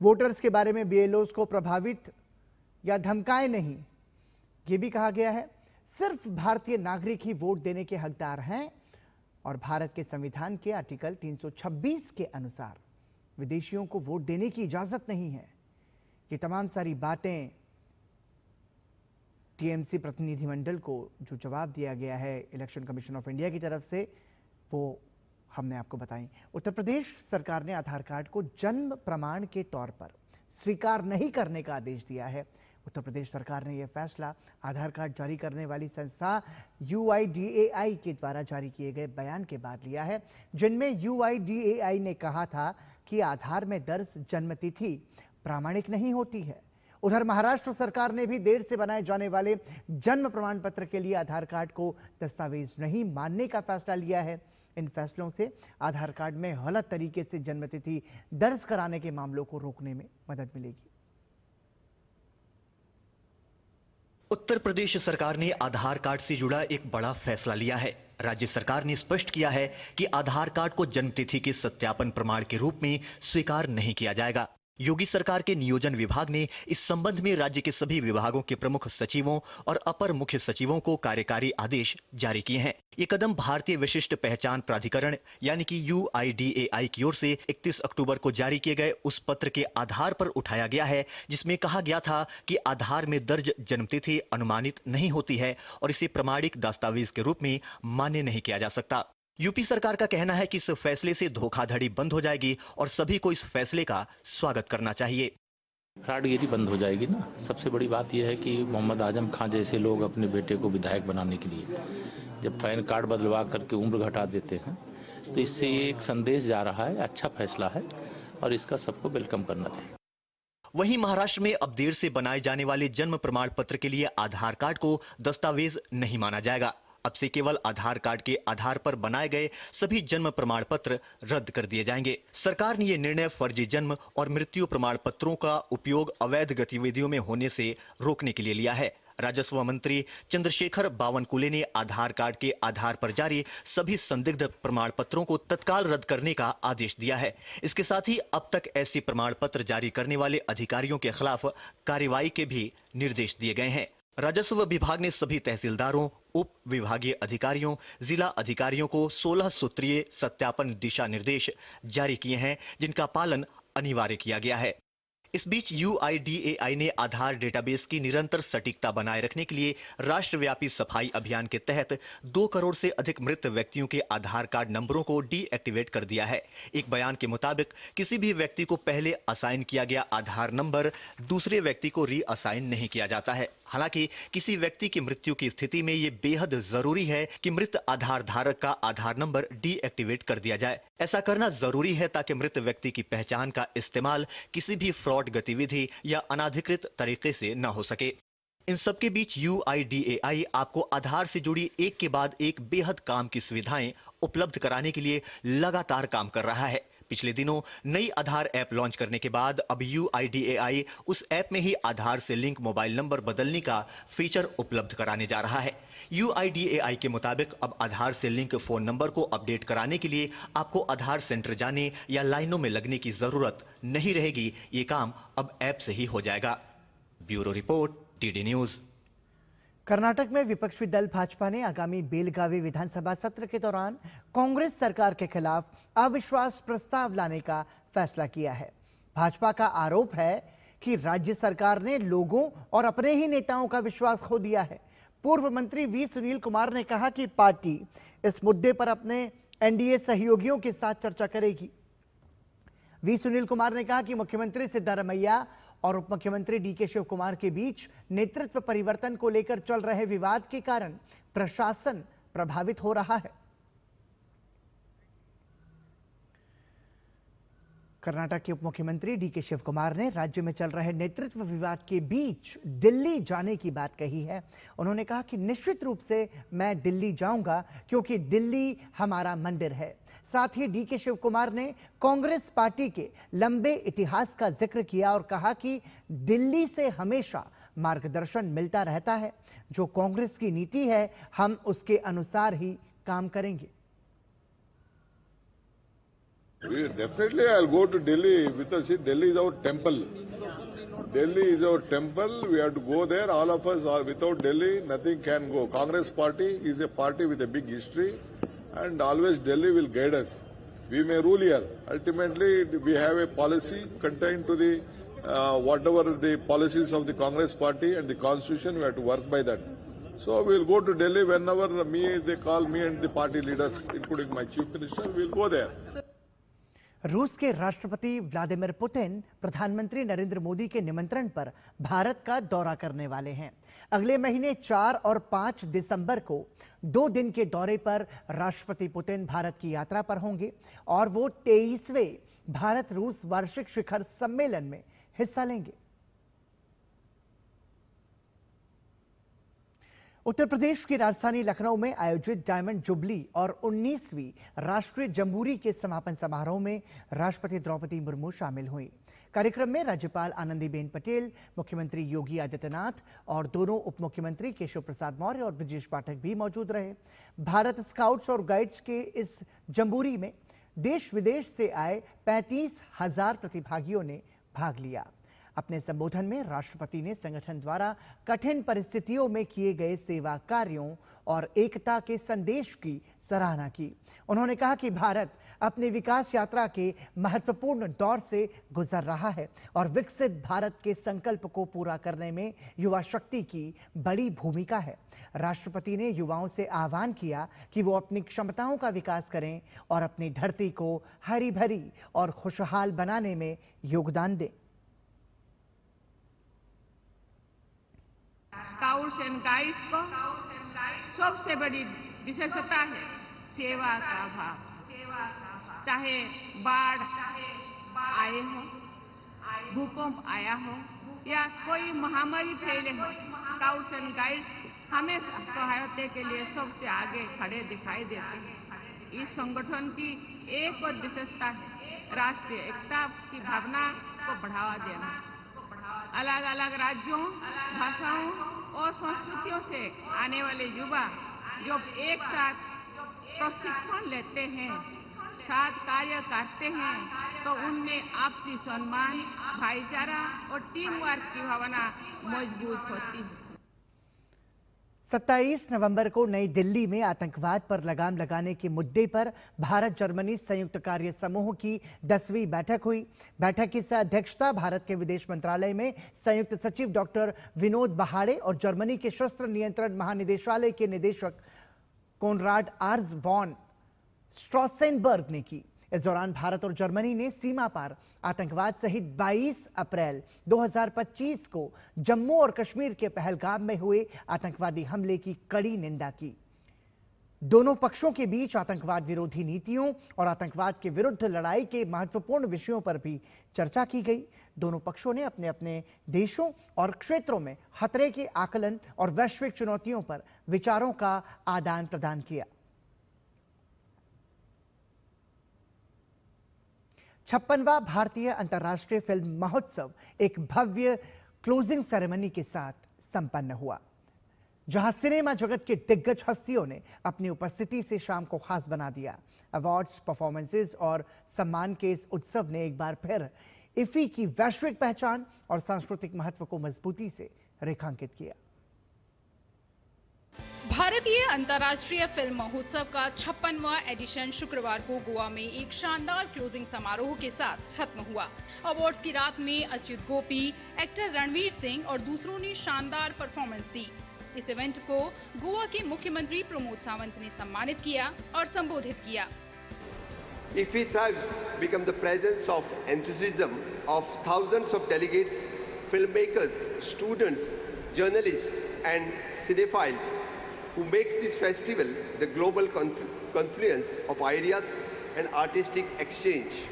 वोटर्स के बारे में बीएलओज को प्रभावित या धमकाए नहीं, ये भी कहा गया है। सिर्फ भारतीय नागरिक ही वोट देने के हकदार हैं और भारत के संविधान के आर्टिकल 326 के अनुसार विदेशियों को वोट देने की इजाजत नहीं है। ये तमाम सारी बातें टीएमसी प्रतिनिधिमंडल को जो जवाब दिया गया है इलेक्शन कमीशन ऑफ इंडिया की तरफ से, वो हमने आपको बताई। उत्तर प्रदेश सरकार ने आधार कार्ड को जन्म प्रमाण के तौर पर स्वीकार नहीं करने का आदेश दिया है। उत्तर प्रदेश सरकार ने यह फैसला आधार कार्ड जारी करने वाली संस्था UIDAI के द्वारा जारी किए गए बयान के बाद लिया है, जिनमें UIDAI ने कहा था कि आधार में दर्ज जन्मतिथि प्रामाणिक नहीं होती है। उधर महाराष्ट्र सरकार ने भी देर से बनाए जाने वाले जन्म प्रमाण पत्र के लिए आधार कार्ड को दस्तावेज नहीं मानने का फैसला लिया है। इन फैसलों से आधार कार्ड में गलत तरीके से जन्मतिथि दर्ज कराने के मामलों को रोकने में मदद मिलेगी। उत्तर प्रदेश सरकार ने आधार कार्ड से जुड़ा एक बड़ा फैसला लिया है। राज्य सरकार ने स्पष्ट किया है कि आधार कार्ड को जन्मतिथि के सत्यापन प्रमाण के रूप में स्वीकार नहीं किया जाएगा। योगी सरकार के नियोजन विभाग ने इस संबंध में राज्य के सभी विभागों के प्रमुख सचिवों और अपर मुख्य सचिवों को कार्यकारी आदेश जारी किए हैं। ये कदम भारतीय विशिष्ट पहचान प्राधिकरण यानी कि UIDAI की ओर से 31 अक्टूबर को जारी किए गए उस पत्र के आधार पर उठाया गया है, जिसमें कहा गया था कि आधार में दर्ज जन्मतिथि अनुमानित नहीं होती है और इसे प्रमाणिक दस्तावेज के रूप में मान्य नहीं किया जा सकता। यूपी सरकार का कहना है कि इस फैसले से धोखाधड़ी बंद हो जाएगी और सभी को इस फैसले का स्वागत करना चाहिए। फ्रॉडगिरी बंद हो जाएगी ना। सबसे बड़ी बात यह है कि मोहम्मद आजम खान जैसे लोग अपने बेटे को विधायक बनाने के लिए जब पैन कार्ड बदलवा करके उम्र घटा देते हैं, तो इससे ये एक संदेश जा रहा है। अच्छा फैसला है और इसका सबको वेलकम करना चाहिए। वहीं महाराष्ट्र में अब देर से बनाए जाने वाले जन्म प्रमाण पत्र के लिए आधार कार्ड को दस्तावेज नहीं माना जाएगा। अब से केवल आधार कार्ड के आधार पर बनाए गए सभी जन्म प्रमाण पत्र रद्द कर दिए जाएंगे। सरकार ने यह निर्णय फर्जी जन्म और मृत्यु प्रमाण पत्रों का उपयोग अवैध गतिविधियों में होने से रोकने के लिए लिया है। राजस्व मंत्री चंद्रशेखर बावनकुले ने आधार कार्ड के आधार पर जारी सभी संदिग्ध प्रमाण पत्रों को तत्काल रद्द करने का आदेश दिया है। इसके साथ ही अब तक ऐसे प्रमाण पत्र जारी करने वाले अधिकारियों के खिलाफ कार्रवाई के भी निर्देश दिए गए हैं। राजस्व विभाग ने सभी तहसीलदारों, उप विभागीय अधिकारियों, जिला अधिकारियों को 16 सूत्रीय सत्यापन दिशा निर्देश जारी किए हैं, जिनका पालन अनिवार्य किया गया है। इस बीच UIDAI ने आधार डेटाबेस की निरंतर सटीकता बनाए रखने के लिए राष्ट्रव्यापी सफाई अभियान के तहत 2 करोड़ से अधिक मृत व्यक्तियों के आधार कार्ड नंबरों को डीएक्टिवेट कर दिया है। एक बयान के मुताबिक किसी भी व्यक्ति को पहले असाइन किया गया आधार नंबर दूसरे व्यक्ति को री असाइन नहीं किया जाता है। हालांकि किसी व्यक्ति की मृत्यु की स्थिति में ये बेहद जरूरी है कि मृत आधार धारक का आधार नंबर डीएक्टिवेट कर दिया जाए। ऐसा करना जरूरी है ताकि मृत व्यक्ति की पहचान का इस्तेमाल किसी भी फ्रॉड गतिविधि या अनाधिकृत तरीके से न हो सके। इन सबके बीच UIDAI आपको आधार से जुड़ी एक के बाद एक बेहद काम की सुविधाएं उपलब्ध कराने के लिए लगातार काम कर रहा है। पिछले दिनों नई आधार ऐप लॉन्च करने के बाद अब UIDAI उस ऐप में ही आधार से लिंक मोबाइल नंबर बदलने का फीचर उपलब्ध कराने जा रहा है। UIDAI के मुताबिक अब आधार से लिंक फोन नंबर को अपडेट कराने के लिए आपको आधार सेंटर जाने या लाइनों में लगने की जरूरत नहीं रहेगी। ये काम अब ऐप से ही हो जाएगा। Bureau report, TD news. Karnataka में विपक्षी दल भाजपा ने आगामी बेलगावी विधानसभा सत्र के दौरान कांग्रेस सरकार के खिलाफ अविश्वास प्रस्ताव लाने का फैसला किया है। भाजपा का आरोप है कि राज्य सरकार ने लोगों और अपने ही नेताओं का विश्वास खो दिया है। पूर्व मंत्री वी सुनील कुमार ने कहा कि पार्टी इस मुद्दे पर अपने एनडीए सहयोगियों के साथ चर्चा करेगी। वी सुनील कुमार ने कहा कि मुख्यमंत्री सिद्धारमैया और उप मुख्यमंत्री डीके शिव कुमार के बीच नेतृत्व परिवर्तन को लेकर चल रहे विवाद के कारण प्रशासन प्रभावित हो रहा है। कर्नाटक के उप मुख्यमंत्री डीके शिव कुमार ने राज्य में चल रहे नेतृत्व विवाद के बीच दिल्ली जाने की बात कही है। उन्होंने कहा कि निश्चित रूप से मैं दिल्ली जाऊंगा क्योंकि दिल्ली हमारा मंदिर है। साथ ही डीके शिव कुमार ने कांग्रेस पार्टी के लंबे इतिहास का जिक्र किया और कहा कि दिल्ली से हमेशा मार्गदर्शन मिलता रहता है। जो कांग्रेस की नीति है हम उसके अनुसार ही काम करेंगे। Definitely, I'll go to Delhi because see, Delhi is our temple. Delhi is our temple. We have to go there. All of us are without Delhi, nothing can go. Congress party is a party with a big history, and always Delhi will guide us. We may rule here. Ultimately, we have a policy contained to the whatever the policies of the Congress party and the constitution. We have to work by that. So we'll go to Delhi whenever they call me and the party leaders, including my chief minister. We'll go there. रूस के राष्ट्रपति Vladimir Putin प्रधानमंत्री नरेंद्र मोदी के निमंत्रण पर भारत का दौरा करने वाले हैं। अगले महीने 4 और 5 दिसंबर को 2 दिन के दौरे पर राष्ट्रपति पुतिन भारत की यात्रा पर होंगे और वो 23वें भारत रूस वार्षिक शिखर सम्मेलन में हिस्सा लेंगे। उत्तर प्रदेश की राजधानी लखनऊ में आयोजित डायमंड जुबली और 19वीं राष्ट्रीय जम्बूरी के समापन समारोह में राष्ट्रपति द्रौपदी मुर्मू शामिल हुई। कार्यक्रम में राज्यपाल आनंदीबेन पटेल, मुख्यमंत्री योगी आदित्यनाथ और दोनों उप मुख्यमंत्री केशव प्रसाद मौर्य और ब्रजेश पाठक भी मौजूद रहे। भारत स्काउट्स और गाइड्स के इस जम्बूरी में देश विदेश से आए 35,000 प्रतिभागियों ने भाग लिया। अपने संबोधन में राष्ट्रपति ने संगठन द्वारा कठिन परिस्थितियों में किए गए सेवा कार्यों और एकता के संदेश की सराहना की। उन्होंने कहा कि भारत अपनी विकास यात्रा के महत्वपूर्ण दौर से गुजर रहा है और विकसित भारत के संकल्प को पूरा करने में युवा शक्ति की बड़ी भूमिका है। राष्ट्रपति ने युवाओं से आह्वान किया कि वो अपनी क्षमताओं का विकास करें और अपनी धरती को हरी भरी और खुशहाल बनाने में योगदान दें। स्काउट्स एंड गाइड्स को सबसे बड़ी विशेषता है सेवा का भाव। चाहे बाढ़ आए हो, भूकंप आया हो या कोई महामारी फैले हो, स्काउट्स एंड गाइड्स हमेशा सहायता के लिए सबसे आगे खड़े दिखाई देते हैं। इस संगठन की एक और विशेषता है राष्ट्रीय एकता की भावना को बढ़ावा देना। अलग अलग राज्यों, भाषाओं और संस्कृतियों से आने वाले युवा जब एक साथ प्रशिक्षण लेते हैं, साथ कार्य करते हैं, तो उनमें आपसी सम्मान, भाईचारा और टीम वर्क की भावना मजबूत होती है। 27 नवंबर को नई दिल्ली में आतंकवाद पर लगाम लगाने के मुद्दे पर भारत जर्मनी संयुक्त कार्य समूह की 10वीं बैठक हुई। बैठक की अध्यक्षता भारत के विदेश मंत्रालय में संयुक्त सचिव डॉक्टर विनोद बहाड़े और जर्मनी के शस्त्र नियंत्रण महानिदेशालय के निदेशक कोनराड आर्ज वॉन स्ट्रॉसेनबर्ग ने की। इस दौरान भारत और जर्मनी ने सीमा पार आतंकवाद सहित 22 अप्रैल 2025 को जम्मू और कश्मीर के पहलगाम में हुए आतंकवादी हमले की कड़ी निंदा की। दोनों पक्षों के बीच आतंकवाद विरोधी नीतियों और आतंकवाद के विरुद्ध लड़ाई के महत्वपूर्ण विषयों पर भी चर्चा की गई। दोनों पक्षों ने अपने अपने देशों और क्षेत्रों में खतरे के आकलन और वैश्विक चुनौतियों पर विचारों का आदान प्रदान किया। 56वां भारतीय अंतर्राष्ट्रीय फिल्म महोत्सव एक भव्य क्लोजिंग सेरेमनी के साथ संपन्न हुआ, जहां सिनेमा जगत के दिग्गज हस्तियों ने अपनी उपस्थिति से शाम को खास बना दिया। अवार्ड्स, परफॉर्मेंसेस और सम्मान के इस उत्सव ने एक बार फिर इफी की वैश्विक पहचान और सांस्कृतिक महत्व को मजबूती से रेखांकित किया। भारतीय अंतर्राष्ट्रीय फिल्म महोत्सव का 56वां एडिशन शुक्रवार को गोवा में एक शानदार क्लोजिंग समारोह के साथ खत्म हुआ। अवार्ड्स की रात में अच्युत गोपी, एक्टर रणवीर सिंह और दूसरों ने शानदार परफॉर्मेंस दी। इस इवेंट को गोवा के मुख्यमंत्री प्रमोद सावंत ने सम्मानित किया और संबोधित किया। IFFI thrives become the presence of enthusiasm of thousands of delegates filmmakers, students, journalists and cinephiles who makes this festival the global confluence of ideas and artistic exchange.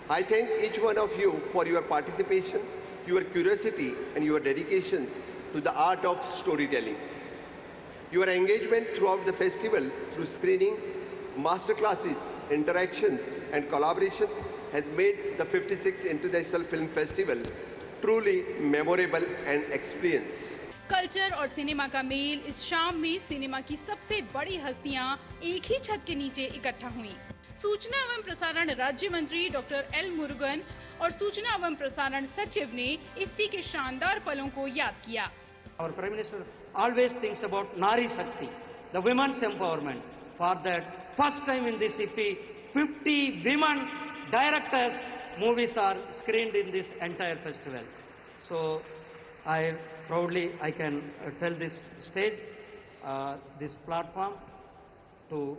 I thank each one of you for your participation, your curiosity and your dedication to the art of storytelling. Your engagement throughout the festival through screening, masterclasses, interactions and collaborations has made the 56th International Film Festival truly memorable and experience. Culture और cinema का mail इस शाम में cinema की सबसे बड़ी हस्तियां एक ही छत के नीचे इकट्ठा हुईं। सूचना एवं प्रसारण राज्य मंत्री डॉक्टर एल मुरुगन और सूचना एवं प्रसारण सचिव ने इफ्फी के शानदार पलों को याद किया। Our Prime Minister always thinks about Nari Shakti, the women's empowerment. For that, first time in this IFFI, 50 women directors movies are screened in this entire festival. So I can tell this stage, this platform to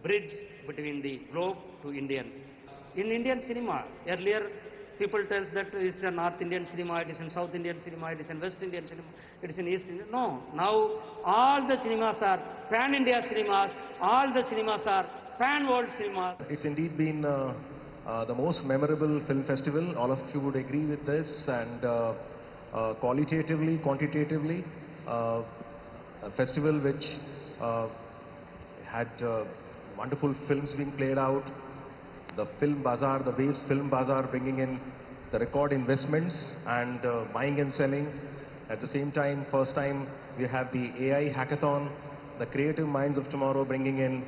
bridge between the globe to Indian. In Indian cinema, earlier people tell that it's a North Indian cinema, it is in South Indian cinema, it is in West Indian cinema, it is in East Indian. No, now all the cinemas are pan-India cinemas, all the cinemas are pan-world cinemas. It's indeed been the most memorable film festival. All of you would agree with this, and qualitatively, quantitatively, a festival which had wonderful films being played out, the film bazaar, the base film bazaar bringing in the record investments and buying and selling. At the same time, first time we have the AI hackathon, the creative minds of tomorrow bringing in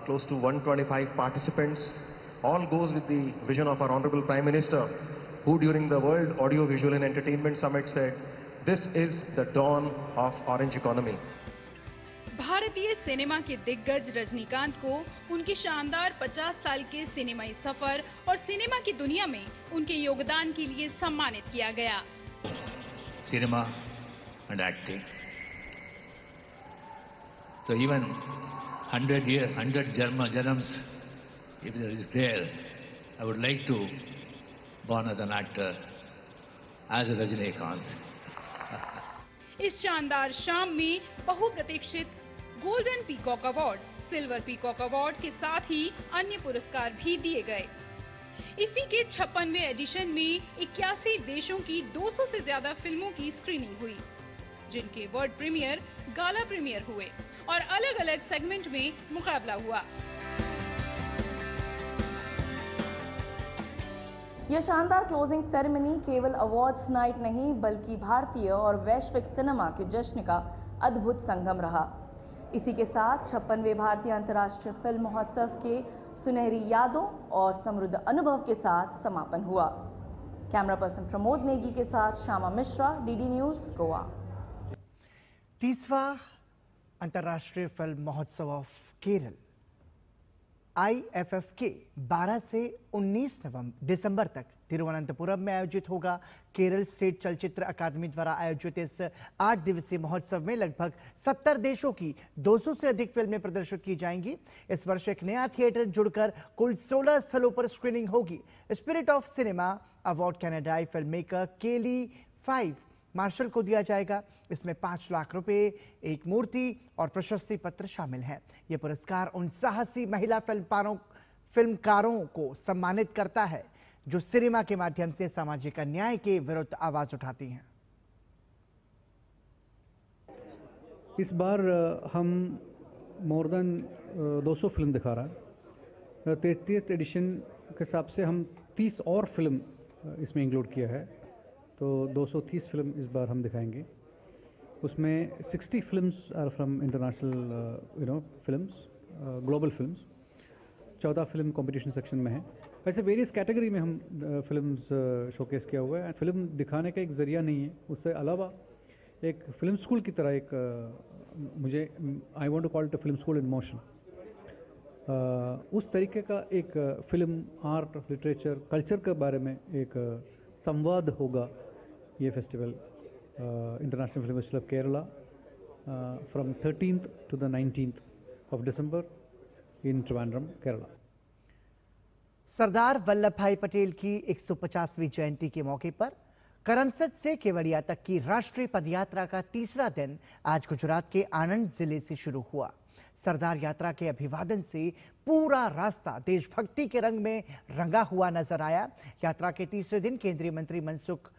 close to 125 participants. All goes with the vision of our Honorable Prime Minister, who during the World Audio Visual and Entertainment Summit said, this is the dawn of orange economy. भारतीय cinema के दिग्गज रजनीकांत को उनकी शानदार 50 साल के सिनेमाई सफर और cinema की दुनिया में उनके योगदान के लिए सम्मानित किया गया। Cinema and acting. So even 100 years, 100 janams, if there is there, I would like to born as an actor, as a Rajinikanth. इस शानदार शाम में बहुप्रतीक्षित golden peacock award, silver peacock award के साथ ही अन्य पुरस्कार भी दिए गए। इफ्फी के 56वें एडिशन में 81 देशों की 200 से ज्यादा फिल्मों की स्क्रीनिंग हुई, जिनके वर्ल्ड प्रीमियर, गाला प्रीमियर हुए और अलग-अलग सेगमेंट में मुकाबला हुआ। यह शानदार क्लोजिंग सेरेमनी केवल अवार्ड्स नाइट नहीं बल्कि भारतीय और वैश्विक सिनेमा के जश्न का अद्भुत संगम रहा। इसी के साथ 56वें भारतीय अंतर्राष्ट्रीय फिल्म महोत्सव के सुनहरी यादों और समृद्ध अनुभव के साथ समापन हुआ। कैमरा पर्सन प्रमोद नेगी के साथ श्यामा मिश्रा, डीडी न्यूज़, गोवा। 30वां अंतर्राष्ट्रीय फिल्म महोत्सव ऑफ केरल IFFK 12 से 19 दिसंबर तक तिरुवनंतपुरम में आयोजित होगा। केरल स्टेट चलचित्र अकादमी द्वारा आयोजित इस 8 दिवसीय महोत्सव में लगभग 70 देशों की 200 से अधिक फिल्में प्रदर्शित की जाएंगी। इस वर्ष एक नया थिएटर जुड़कर कुल 16 स्थलों पर स्क्रीनिंग होगी। स्पिरिट ऑफ सिनेमा अवार्ड कनाडाई फिल्म मेकर केली 5 मार्शल को दिया जाएगा। इसमें 5 लाख रुपए, एक मूर्ति और प्रशस्ति पत्र शामिल हैं। यह पुरस्कार उन साहसी महिला फिल्मकारों को सम्मानित करता है जो सिनेमा के माध्यम से सामाजिक अन्याय के विरुद्ध आवाज उठाती हैं। इस बार हम मोर देन 200 फिल्म दिखा रहा है। 33th एडिशन के हिसाब से हम 30 और फिल्म इसमें इंक्लूड किया है, तो 230 फिल्म इस बार हम दिखाएंगे। उसमें 60 films are from international films, global films. 14 film competition section में है। ऐसे वेरियस कैटेगरी में हम फिल्म्स शोकेस किया हुआ है। फिल्म दिखाने का एक ज़रिया नहीं है, उससे अलावा एक फिल्म स्कूल की तरह एक I want to call it a film school in motion. उस तरीके का एक फिल्म, आर्ट, लिटरेचर, कल्चर के बारे में एक संवाद होगा। ये festival international film festival of Kerala from 13th to the 19th of December in Trivandrum, Kerala. Sardar Vallabhbhai Patel की 150वीं जयंती के मौके पर करमसद से केवड़िया तक की राष्ट्रीय पदयात्रा का तीसरा दिन आज गुजरात के आणंद जिले से शुरू हुआ। सरदार यात्रा के अभिवादन से पूरा रास्ता देशभक्ति के रंग में रंगा हुआ नजर आया। यात्रा के तीसरे दिन केंद्रीय मंत्री मनसुख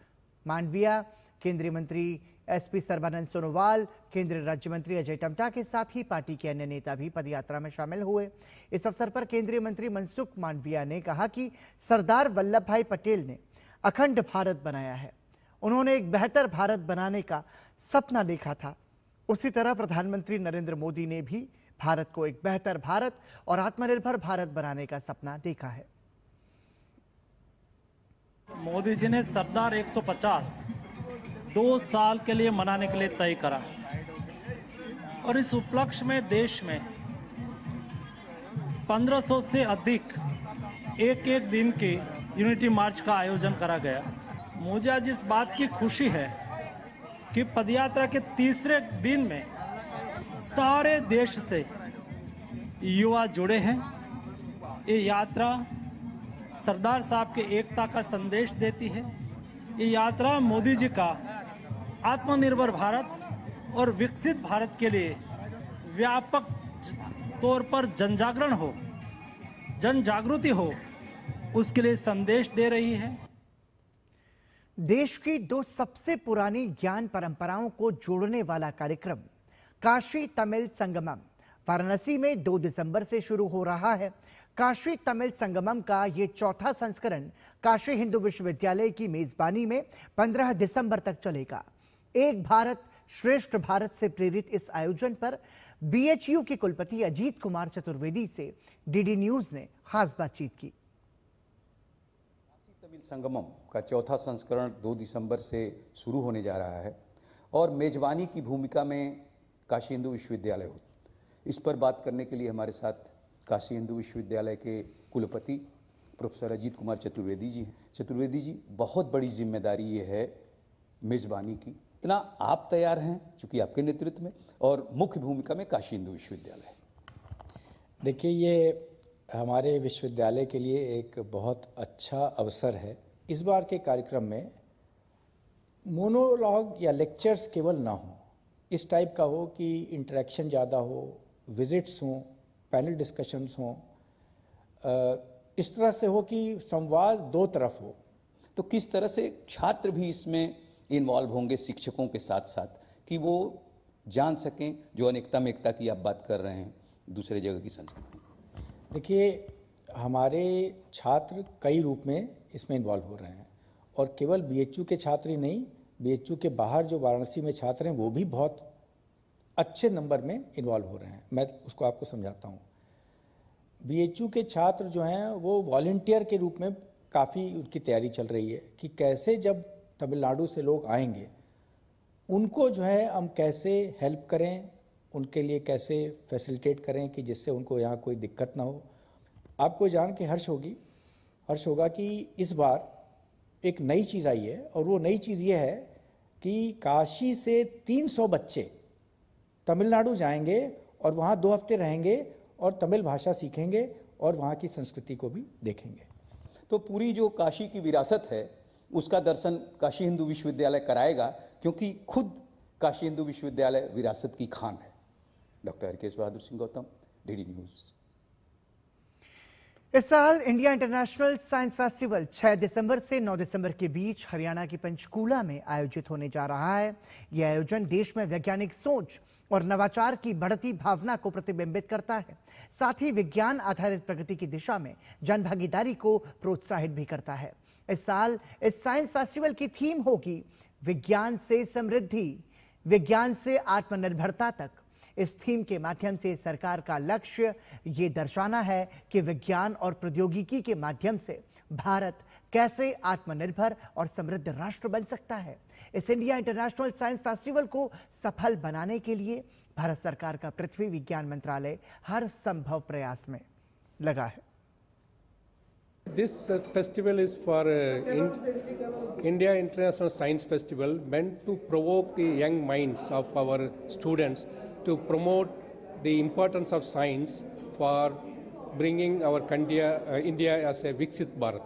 मांडविया, केंद्रीय मंत्री एसपी सर्बानंद सोनोवाल, केंद्रीय राज्य मंत्री अजय टम्टा के साथ ही पार्टी के अन्य नेता भी पदयात्रा में शामिल हुए। इस अवसर पर केंद्रीय मंत्री मनसुख मांडविया ने कहा कि सरदार वल्लभ भाई पटेल ने अखंड भारत बनाया है। उन्होंने एक बेहतर भारत बनाने का सपना देखा था। उसी तरह प्रधानमंत्री नरेंद्र मोदी ने भी भारत को एक बेहतर भारत और आत्मनिर्भर भारत बनाने का सपना देखा है। मोदी जी ने सरदार 150 2 साल के लिए मनाने के लिए तय करा और इस उपलक्ष्य में देश में 1500 से अधिक एक दिन के यूनिटी मार्च का आयोजन करा गया। मुझे आज इस बात की खुशी है कि पदयात्रा के तीसरे दिन में सारे देश से युवा जुड़े हैं। ये यात्रा सरदार साहब के एकता का संदेश देती है। ये यात्रा मोदी जी का आत्मनिर्भर भारत और विकसित भारत के लिए व्यापक तौर पर जनजागरण हो, जन जागृति हो, उसके लिए संदेश दे रही है। देश की 2 सबसे पुरानी ज्ञान परंपराओं को जोड़ने वाला कार्यक्रम काशी तमिल संगमम वाराणसी में 2 दिसंबर से शुरू हो रहा है। काशी तमिल संगमम का ये चौथा संस्करण काशी हिंदू विश्वविद्यालय की मेजबानी में 15 दिसंबर तक चलेगा। एक भारत श्रेष्ठ भारत से प्रेरित इस आयोजन पर बीएचयू के कुलपति अजीत कुमार चतुर्वेदी से डीडी न्यूज ने खास बातचीत की। तमिल संगमम का चौथा संस्करण 2 दिसंबर से शुरू होने जा रहा है और मेजबानी की भूमिका में काशी हिंदू विश्वविद्यालय हो। इस पर बात करने के लिए हमारे साथ काशी हिंदू विश्वविद्यालय के कुलपति प्रोफेसर अजीत कुमार चतुर्वेदी जी हैं। चतुर्वेदी जी, बहुत बड़ी जिम्मेदारी ये है मेजबानी की। इतना आप तैयार हैं चूँकि आपके नेतृत्व में, और मुख्य भूमिका में काशी हिंदू विश्वविद्यालय है। देखिए, ये हमारे विश्वविद्यालय के लिए एक बहुत अच्छा अवसर है। इस बार के कार्यक्रम में मोनोलॉग या लेक्चर्स केवल ना हो, इस टाइप का हो कि इंटरेक्शन ज़्यादा हो, विजिट्स हों, पैनल डिस्कशंस हों, इस तरह से हो कि संवाद 2 तरफ हो। तो किस तरह से छात्र भी इसमें इन्वॉल्व होंगे शिक्षकों के साथ साथ, कि वो जान सकें जो अनेकता में एकता की आप बात कर रहे हैं, दूसरे जगह की संस्कृति। देखिए, हमारे छात्र कई रूप में इसमें इन्वॉल्व हो रहे हैं और केवल बीएचयू के छात्र ही नहीं, बीएचयू के बाहर जो वाराणसी में छात्र हैं वो भी बहुत अच्छे नंबर में इन्वॉल्व हो रहे हैं। मैं उसको आपको समझाता हूँ। बीएचयू के छात्र जो हैं वो वॉलंटियर के रूप में काफ़ी उनकी तैयारी चल रही है कि कैसे जब तमिलनाडु से लोग आएंगे उनको जो है हम कैसे हेल्प करें, उनके लिए कैसे फैसिलिटेट करें कि जिससे उनको यहाँ कोई दिक्कत ना हो। आपको जान के हर्ष होगा कि इस बार एक नई चीज़ आई है और वो नई चीज़ ये है कि काशी से 300 बच्चे तमिलनाडु जाएंगे और वहाँ 2 हफ्ते रहेंगे और तमिल भाषा सीखेंगे और वहाँ की संस्कृति को भी देखेंगे। तो पूरी जो काशी की विरासत है उसका दर्शन काशी हिंदू विश्वविद्यालय कराएगा, क्योंकि खुद काशी हिंदू विश्वविद्यालय विरासत की खान है। Doctor Harkesh Bahadur Singh Gautam, DD news. इस साल इंडिया इंटरनेशनल साइंस फेस्टिवल 6 दिसंबर से 9 दिसंबर के बीच हरियाणा की पंचकूला में आयोजित होने जा रहा है। यह आयोजन देश में वैज्ञानिक सोच और नवाचार की बढ़ती भावना को प्रतिबिंबित करता है, साथ ही विज्ञान आधारित प्रगति की दिशा में जनभागीदारी को प्रोत्साहित भी करता है। इस साल इस साइंस फेस्टिवल की थीम होगी विज्ञान से समृद्धि, विज्ञान से आत्मनिर्भरता तक। इस थीम के माध्यम से सरकार का लक्ष्य ये दर्शाना है कि विज्ञान और प्रौद्योगिकी के माध्यम से भारत कैसे आत्मनिर्भर और समृद्ध राष्ट्र बन सकता है। इस इंडिया इंटरनेशनल साइंस फेस्टिवल को सफल बनाने के लिए भारत सरकार का पृथ्वी विज्ञान मंत्रालय हर संभव प्रयास में लगा है। This festival is for India International Science Festival, meant to provoke the young minds of our students to promote the importance of science for bringing our India as a Viksit Bharat.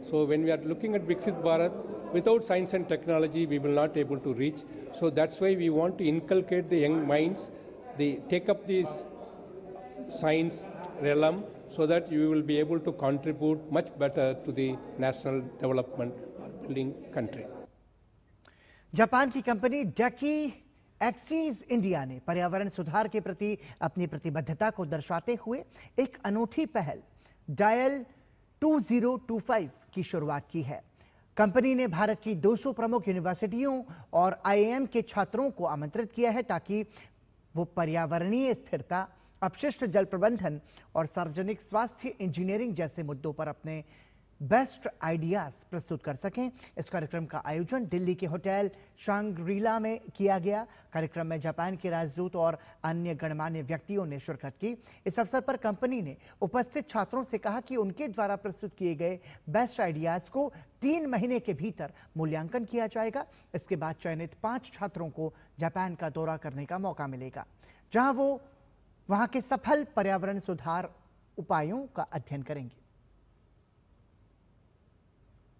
So when we are looking at Viksit Bharat, Without science and technology, we will not able to reach. So that's why we want to inculcate the young minds, they take up this science realm, so that you will be able to contribute much better to the national development or building country. Japan की company डेकी axes India ने पर्यावरण सुधार के प्रति अपनी प्रतिबद्धता को दर्शाते हुए एक अनूठी पहल डायल 2025 की शुरुआत की है। कंपनी ने भारत की 200 प्रमुख यूनिवर्सिटियों और आईआईएम के छात्रों को आमंत्रित किया है ताकि वो पर्यावरणीय स्थिरता, अपशिष्ट जल प्रबंधन और सार्वजनिक स्वास्थ्य इंजीनियरिंग जैसे मुद्दों पर अपने बेस्ट आइडियाज प्रस्तुत कर सकें। इस कार्यक्रम का आयोजन दिल्ली के होटल शांग्रीला में किया गया। कार्यक्रम में जापान के राजदूत और अन्य गणमान्य व्यक्तियों ने शिरकत की। इस अवसर पर कंपनी ने उपस्थित छात्रों से कहा कि उनके द्वारा प्रस्तुत किए गए बेस्ट आइडियाज को 3 महीने के भीतर मूल्यांकन किया जाएगा। इसके बाद चयनित 5 छात्रों को जापान का दौरा करने का मौका मिलेगा, जहां वो वहां के सफल पर्यावरण सुधार उपायों का अध्ययन करेंगे।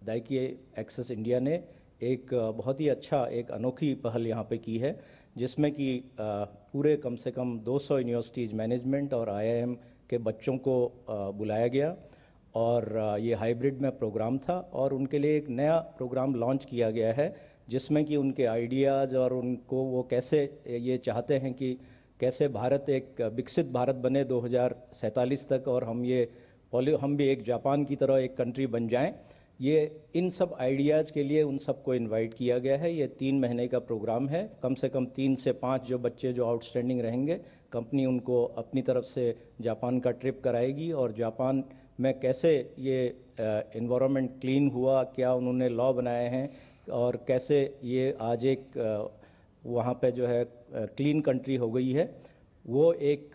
डेकी एक्सीज इंडिया ने एक बहुत ही अच्छा एक अनोखी पहल यहाँ पे की है, जिसमें कि पूरे कम से कम 200 यूनिवर्सिटीज़ मैनेजमेंट और आईआईएम के बच्चों को बुलाया गया और ये हाइब्रिड में प्रोग्राम था और उनके लिए एक नया प्रोग्राम लॉन्च किया गया है, जिसमें कि उनके आइडियाज़ और उनको वो कैसे ये चाहते हैं कि कैसे भारत एक विकसित भारत बने 2047 तक और हम भी एक जापान की तरह एक कंट्री बन जाएं। ये इन सब आइडियाज़ के लिए उन सबको इनवाइट किया गया है। ये 3 महीने का प्रोग्राम है। कम से कम 3 से 5 जो बच्चे जो आउटस्टैंडिंग रहेंगे, कंपनी उनको अपनी तरफ से जापान का ट्रिप कराएगी और जापान में कैसे ये एनवायरनमेंट क्लीन हुआ, क्या उन्होंने लॉ बनाए हैं और कैसे ये आज एक वहाँ पे जो है क्लीन कंट्री हो गई है, वो एक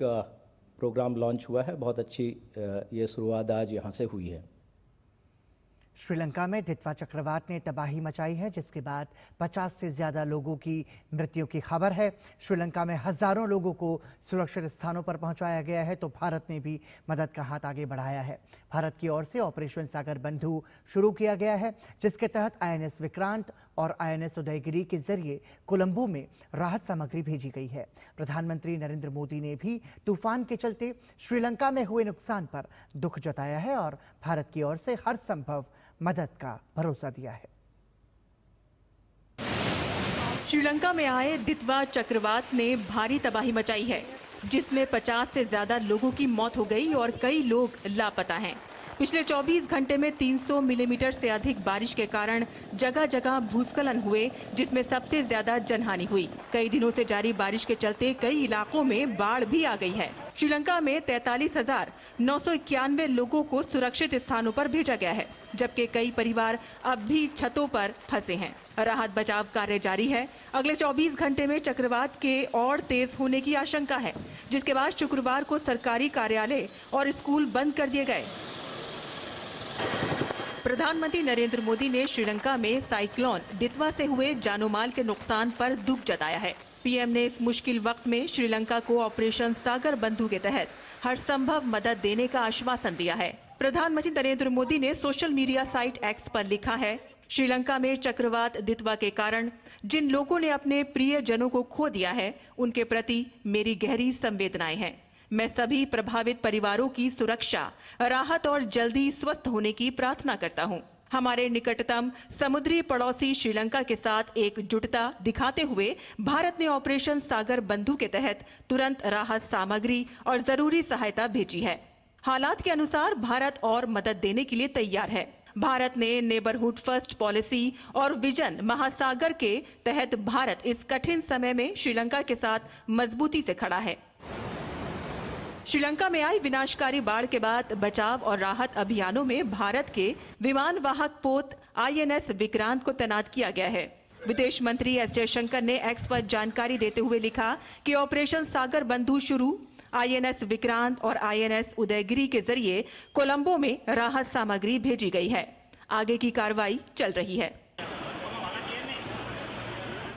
प्रोग्राम लॉन्च हुआ है। बहुत अच्छी ये शुरुआत आज यहाँ से हुई है। श्रीलंका में दितवा चक्रवात ने तबाही मचाई है, जिसके बाद 50 से ज्यादा लोगों की मृत्यु की खबर है। श्रीलंका में हजारों लोगों को सुरक्षित स्थानों पर पहुंचाया गया है, तो भारत ने भी मदद का हाथ आगे बढ़ाया है। भारत की ओर से ऑपरेशन सागर बंधु शुरू किया गया है, जिसके तहत आईएनएस विक्रांत और आईएनएस उदयगिरी के जरिए कोलंबो में राहत सामग्री भेजी गई है। प्रधानमंत्री नरेंद्र मोदी ने भी तूफान के चलते श्रीलंका में हुए नुकसान पर दुख जताया है और भारत की ओर से हर संभव मदद का भरोसा दिया है। श्रीलंका में आए दितवा चक्रवात ने भारी तबाही मचाई है, जिसमें 50 से ज्यादा लोगों की मौत हो गई और कई लोग लापता हैं। पिछले 24 घंटे में 300 मिलीमीटर से अधिक बारिश के कारण जगह जगह भूस्खलन हुए, जिसमें सबसे ज्यादा जनहानि हुई। कई दिनों से जारी बारिश के चलते कई इलाकों में बाढ़ भी आ गई है। श्रीलंका में 43,991 लोगों को सुरक्षित स्थानों पर भेजा गया है, जबकि कई परिवार अब भी छतों पर फंसे हैं। राहत बचाव कार्य जारी है। अगले 24 घंटे में चक्रवात के और तेज होने की आशंका है, जिसके बाद शुक्रवार को सरकारी कार्यालय और स्कूल बंद कर दिए गए। प्रधानमंत्री नरेंद्र मोदी ने श्रीलंका में साइक्लोन दितवा से हुए जानो माल के नुकसान पर दुख जताया है। पीएम ने इस मुश्किल वक्त में श्रीलंका को ऑपरेशन सागर बंधु के तहत हर संभव मदद देने का आश्वासन दिया है। प्रधानमंत्री नरेंद्र मोदी ने सोशल मीडिया साइट एक्स पर लिखा है, श्रीलंका में चक्रवात दितवा के कारण जिन लोगों ने अपने प्रियजनों को खो दिया है, उनके प्रति मेरी गहरी संवेदनाएं हैं। मैं सभी प्रभावित परिवारों की सुरक्षा, राहत और जल्दी स्वस्थ होने की प्रार्थना करता हूं। हमारे निकटतम समुद्री पड़ोसी श्रीलंका के साथ एकजुटता दिखाते हुए भारत ने ऑपरेशन सागर बंधु के तहत तुरंत राहत सामग्री और जरूरी सहायता भेजी है। हालात के अनुसार भारत और मदद देने के लिए तैयार है। भारत ने नेबरहुड फर्स्ट पॉलिसी और विजन महासागर के तहत भारत इस कठिन समय में श्रीलंका के साथ मजबूती से खड़ा है। श्रीलंका में आई विनाशकारी बाढ़ के बाद बचाव और राहत अभियानों में भारत के विमान वाहक पोत आईएनएस विक्रांत को तैनात किया गया है। विदेश मंत्री एस जयशंकर ने एक्स पर जानकारी देते हुए लिखा कि ऑपरेशन सागर बंधु शुरू, आईएनएस विक्रांत और आईएनएस उदयगिरी के जरिए कोलंबो में राहत सामग्री भेजी गई है। आगे की कार्रवाई चल रही है।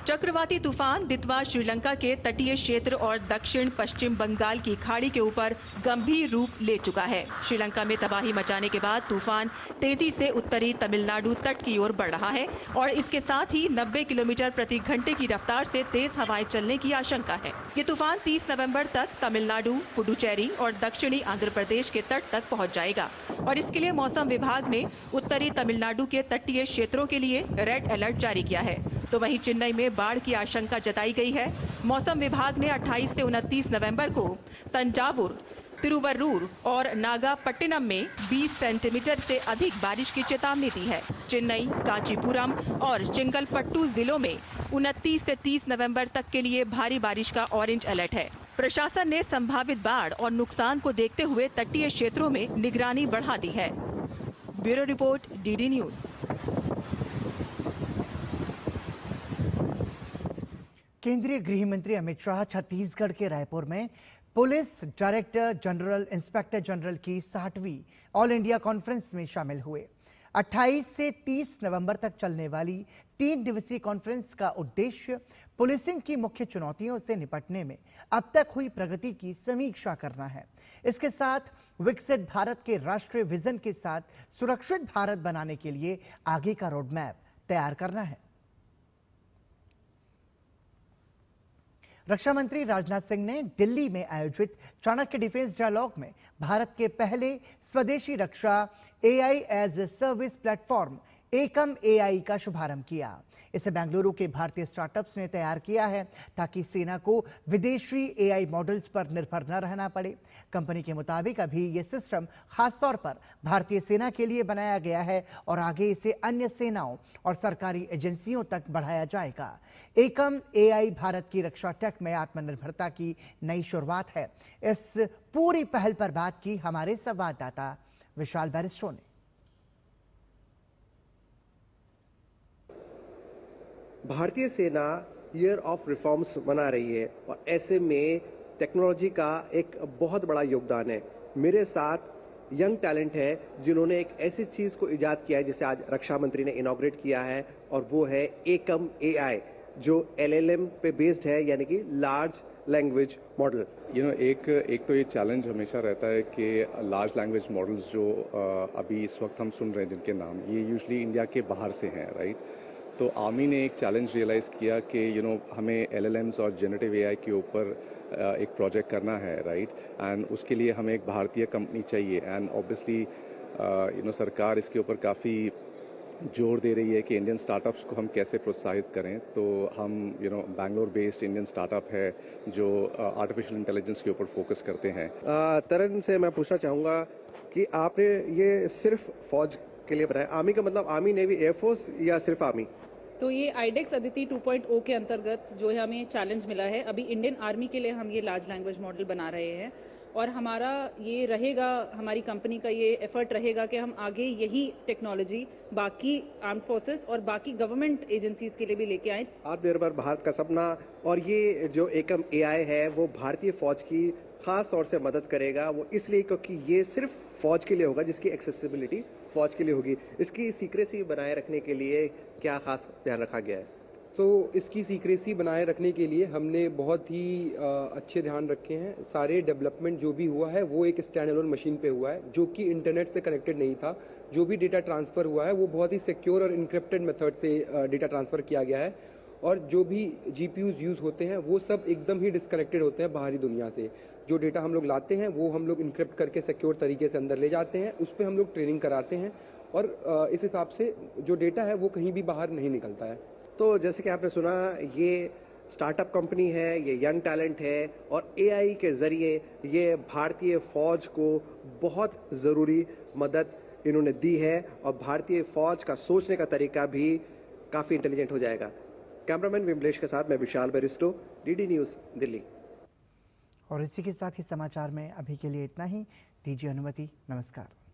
चक्रवाती तूफान दितवा श्रीलंका के तटीय क्षेत्र और दक्षिण पश्चिम बंगाल की खाड़ी के ऊपर गंभीर रूप ले चुका है। श्रीलंका में तबाही मचाने के बाद तूफान तेजी से उत्तरी तमिलनाडु तट की ओर बढ़ रहा है और इसके साथ ही 90 किलोमीटर प्रति घंटे की रफ्तार से तेज हवाएं चलने की आशंका है। ये तूफान 30 नवंबर तक तमिलनाडु, पुडुचेरी और दक्षिणी आंध्र प्रदेश के तट तक पहुंच जाएगा और इसके लिए मौसम विभाग ने उत्तरी तमिलनाडु के तटीय क्षेत्रों के लिए रेड अलर्ट जारी किया है। तो वहीं चेन्नई में बाढ़ की आशंका जताई गई है। मौसम विभाग ने 28 से 29 नवंबर को तंजावुर, तिरुवरूर और नागापट्टिनम में 20 सेंटीमीटर से अधिक बारिश की चेतावनी दी है। चेन्नई, कांचीपुरम और चेंगलपट्टू जिलों में 29 से 30 नवंबर तक के लिए भारी बारिश का ऑरेंज अलर्ट है। प्रशासन ने संभावित बाढ़ और नुकसान को देखते हुए तटीय क्षेत्रों में निगरानी बढ़ा दी है। Bureau report, DD news. केंद्रीय गृह मंत्री अमित शाह छत्तीसगढ़ के रायपुर में police director general, inspector general की 60वीं ऑल इंडिया कॉन्फ्रेंस में शामिल हुए। 28 से 30 नवंबर तक चलने वाली 3 दिवसीय कॉन्फ्रेंस का उद्देश्य पुलिसिंग की मुख्य चुनौतियों से निपटने में अब तक हुई प्रगति की समीक्षा करना है। इसके साथ विकसित भारत के राष्ट्रीय विजन के साथ सुरक्षित भारत बनाने के लिए आगे का रोड मैप तैयार करना है। रक्षा मंत्री राजनाथ सिंह ने दिल्ली में आयोजित चाणक्य डिफेंस डायलॉग में भारत के पहले स्वदेशी रक्षा AI as a service platform Ekam AI का शुभारंभ किया। इसे बेंगलुरु के भारतीय स्टार्टअप्स ने तैयार किया है ताकि सेना को विदेशी AI मॉडल्स पर निर्भर न रहना पड़े। कंपनी के मुताबिक अभी ये सिस्टम खासतौर पर भारतीय सेना के लिए बनाया गया है और आगे इसे अन्य सेनाओं और सरकारी एजेंसियों तक बढ़ाया जाएगा। एकम AI भारत की रक्षा टेक में आत्मनिर्भरता की नई शुरुआत है। इस पूरी पहल पर बात की हमारे संवाददाता विशाल बैरिस्टो ने। भारतीय सेना ईयर ऑफ रिफॉर्म्स मना रही है और ऐसे में टेक्नोलॉजी का एक बहुत बड़ा योगदान है। मेरे साथ यंग टैलेंट है जिन्होंने एक ऐसी चीज़ को इजाद किया है जिसे आज रक्षा मंत्री ने इनॉग्रेट किया है और वो है एकम AI जो LLM पे बेस्ड है, यानी कि लार्ज लैंग्वेज मॉडल। एक तो ये चैलेंज हमेशा रहता है कि लार्ज लैंग्वेज मॉडल्स जो अभी इस वक्त हम सुन रहे हैं जिनके नाम, ये यूजुअली इंडिया के बाहर से हैं, राइट। तो आर्मी ने एक चैलेंज रियलाइज़ किया कि हमें LLMs और जेनरेटिव AI के ऊपर एक प्रोजेक्ट करना है, राइट। एंड उसके लिए हमें एक भारतीय कंपनी चाहिए एंड ऑब्वियसली सरकार इसके ऊपर काफ़ी जोर दे रही है कि इंडियन स्टार्टअप्स को हम कैसे प्रोत्साहित करें। तो हम बैंगलोर बेस्ड इंडियन स्टार्टअप है जो आर्टिफिशियल इंटेलिजेंस के ऊपर फोकस करते हैं। तरन से मैं पूछना चाहूँगा कि आपने ये सिर्फ फौज के लिए बनाया, आर्मी का मतलब आर्मी, नेवी, एयरफोर्स या सिर्फ आर्मी? तो ये आईडेक्स अदिति 2.0 के अंतर्गत जो है हमें चैलेंज मिला है। अभी इंडियन आर्मी के लिए हम ये लार्ज लैंग्वेज मॉडल बना रहे हैं और हमारा ये रहेगा, हमारी कंपनी का ये एफर्ट रहेगा कि हम आगे यही टेक्नोलॉजी बाकी आर्म्ड फोर्सेस और बाकी गवर्नमेंट एजेंसीज के लिए भी लेके आए। आत्मनिर्भर भारत का सपना, और ये जो एकम AI है वो भारतीय फौज की खास तौर से मदद करेगा। वो इसलिए क्योंकि ये सिर्फ फौज के लिए होगा, जिसकी एक्सेसिबिलिटी फौज के लिए होगी। इसकी सीक्रेसी बनाए रखने के लिए क्या खास ध्यान रखा गया है? तो इसकी सीक्रेसी बनाए रखने के लिए हमने बहुत ही अच्छे ध्यान रखे हैं। सारे डेवलपमेंट जो भी हुआ है वो एक स्टैंड अलोन मशीन पे हुआ है जो कि इंटरनेट से कनेक्टेड नहीं था। जो भी डेटा ट्रांसफ़र हुआ है वो बहुत ही सिक्योर और इनक्रिप्टेड मेथड से डेटा ट्रांसफ़र किया गया है और जो भी GPUs यूज़ होते हैं वो सब एकदम ही डिस्कनेक्टेड होते हैं बाहरी दुनिया से। जो डेटा हम लोग लाते हैं वो हम लोग इनक्रिप्ट करके सिक्योर तरीके से अंदर ले जाते हैं, उस पर हम लोग ट्रेनिंग कराते हैं और इस हिसाब से जो डेटा है वो कहीं भी बाहर नहीं निकलता है। तो जैसे कि आपने सुना, ये स्टार्टअप कंपनी है, ये यंग टैलेंट है और AI के ज़रिए ये भारतीय फ़ौज को बहुत ज़रूरी मदद इन्होंने दी है और भारतीय फ़ौज का सोचने का तरीका भी काफ़ी इंटेलिजेंट हो जाएगा। कैमरामैन विमलेश के साथ मैं विशाल बैरिस्टो, DD न्यूज़, दिल्ली। और इसी के साथ ही समाचार में अभी के लिए इतना ही। दीजिए अनुमति। नमस्कार।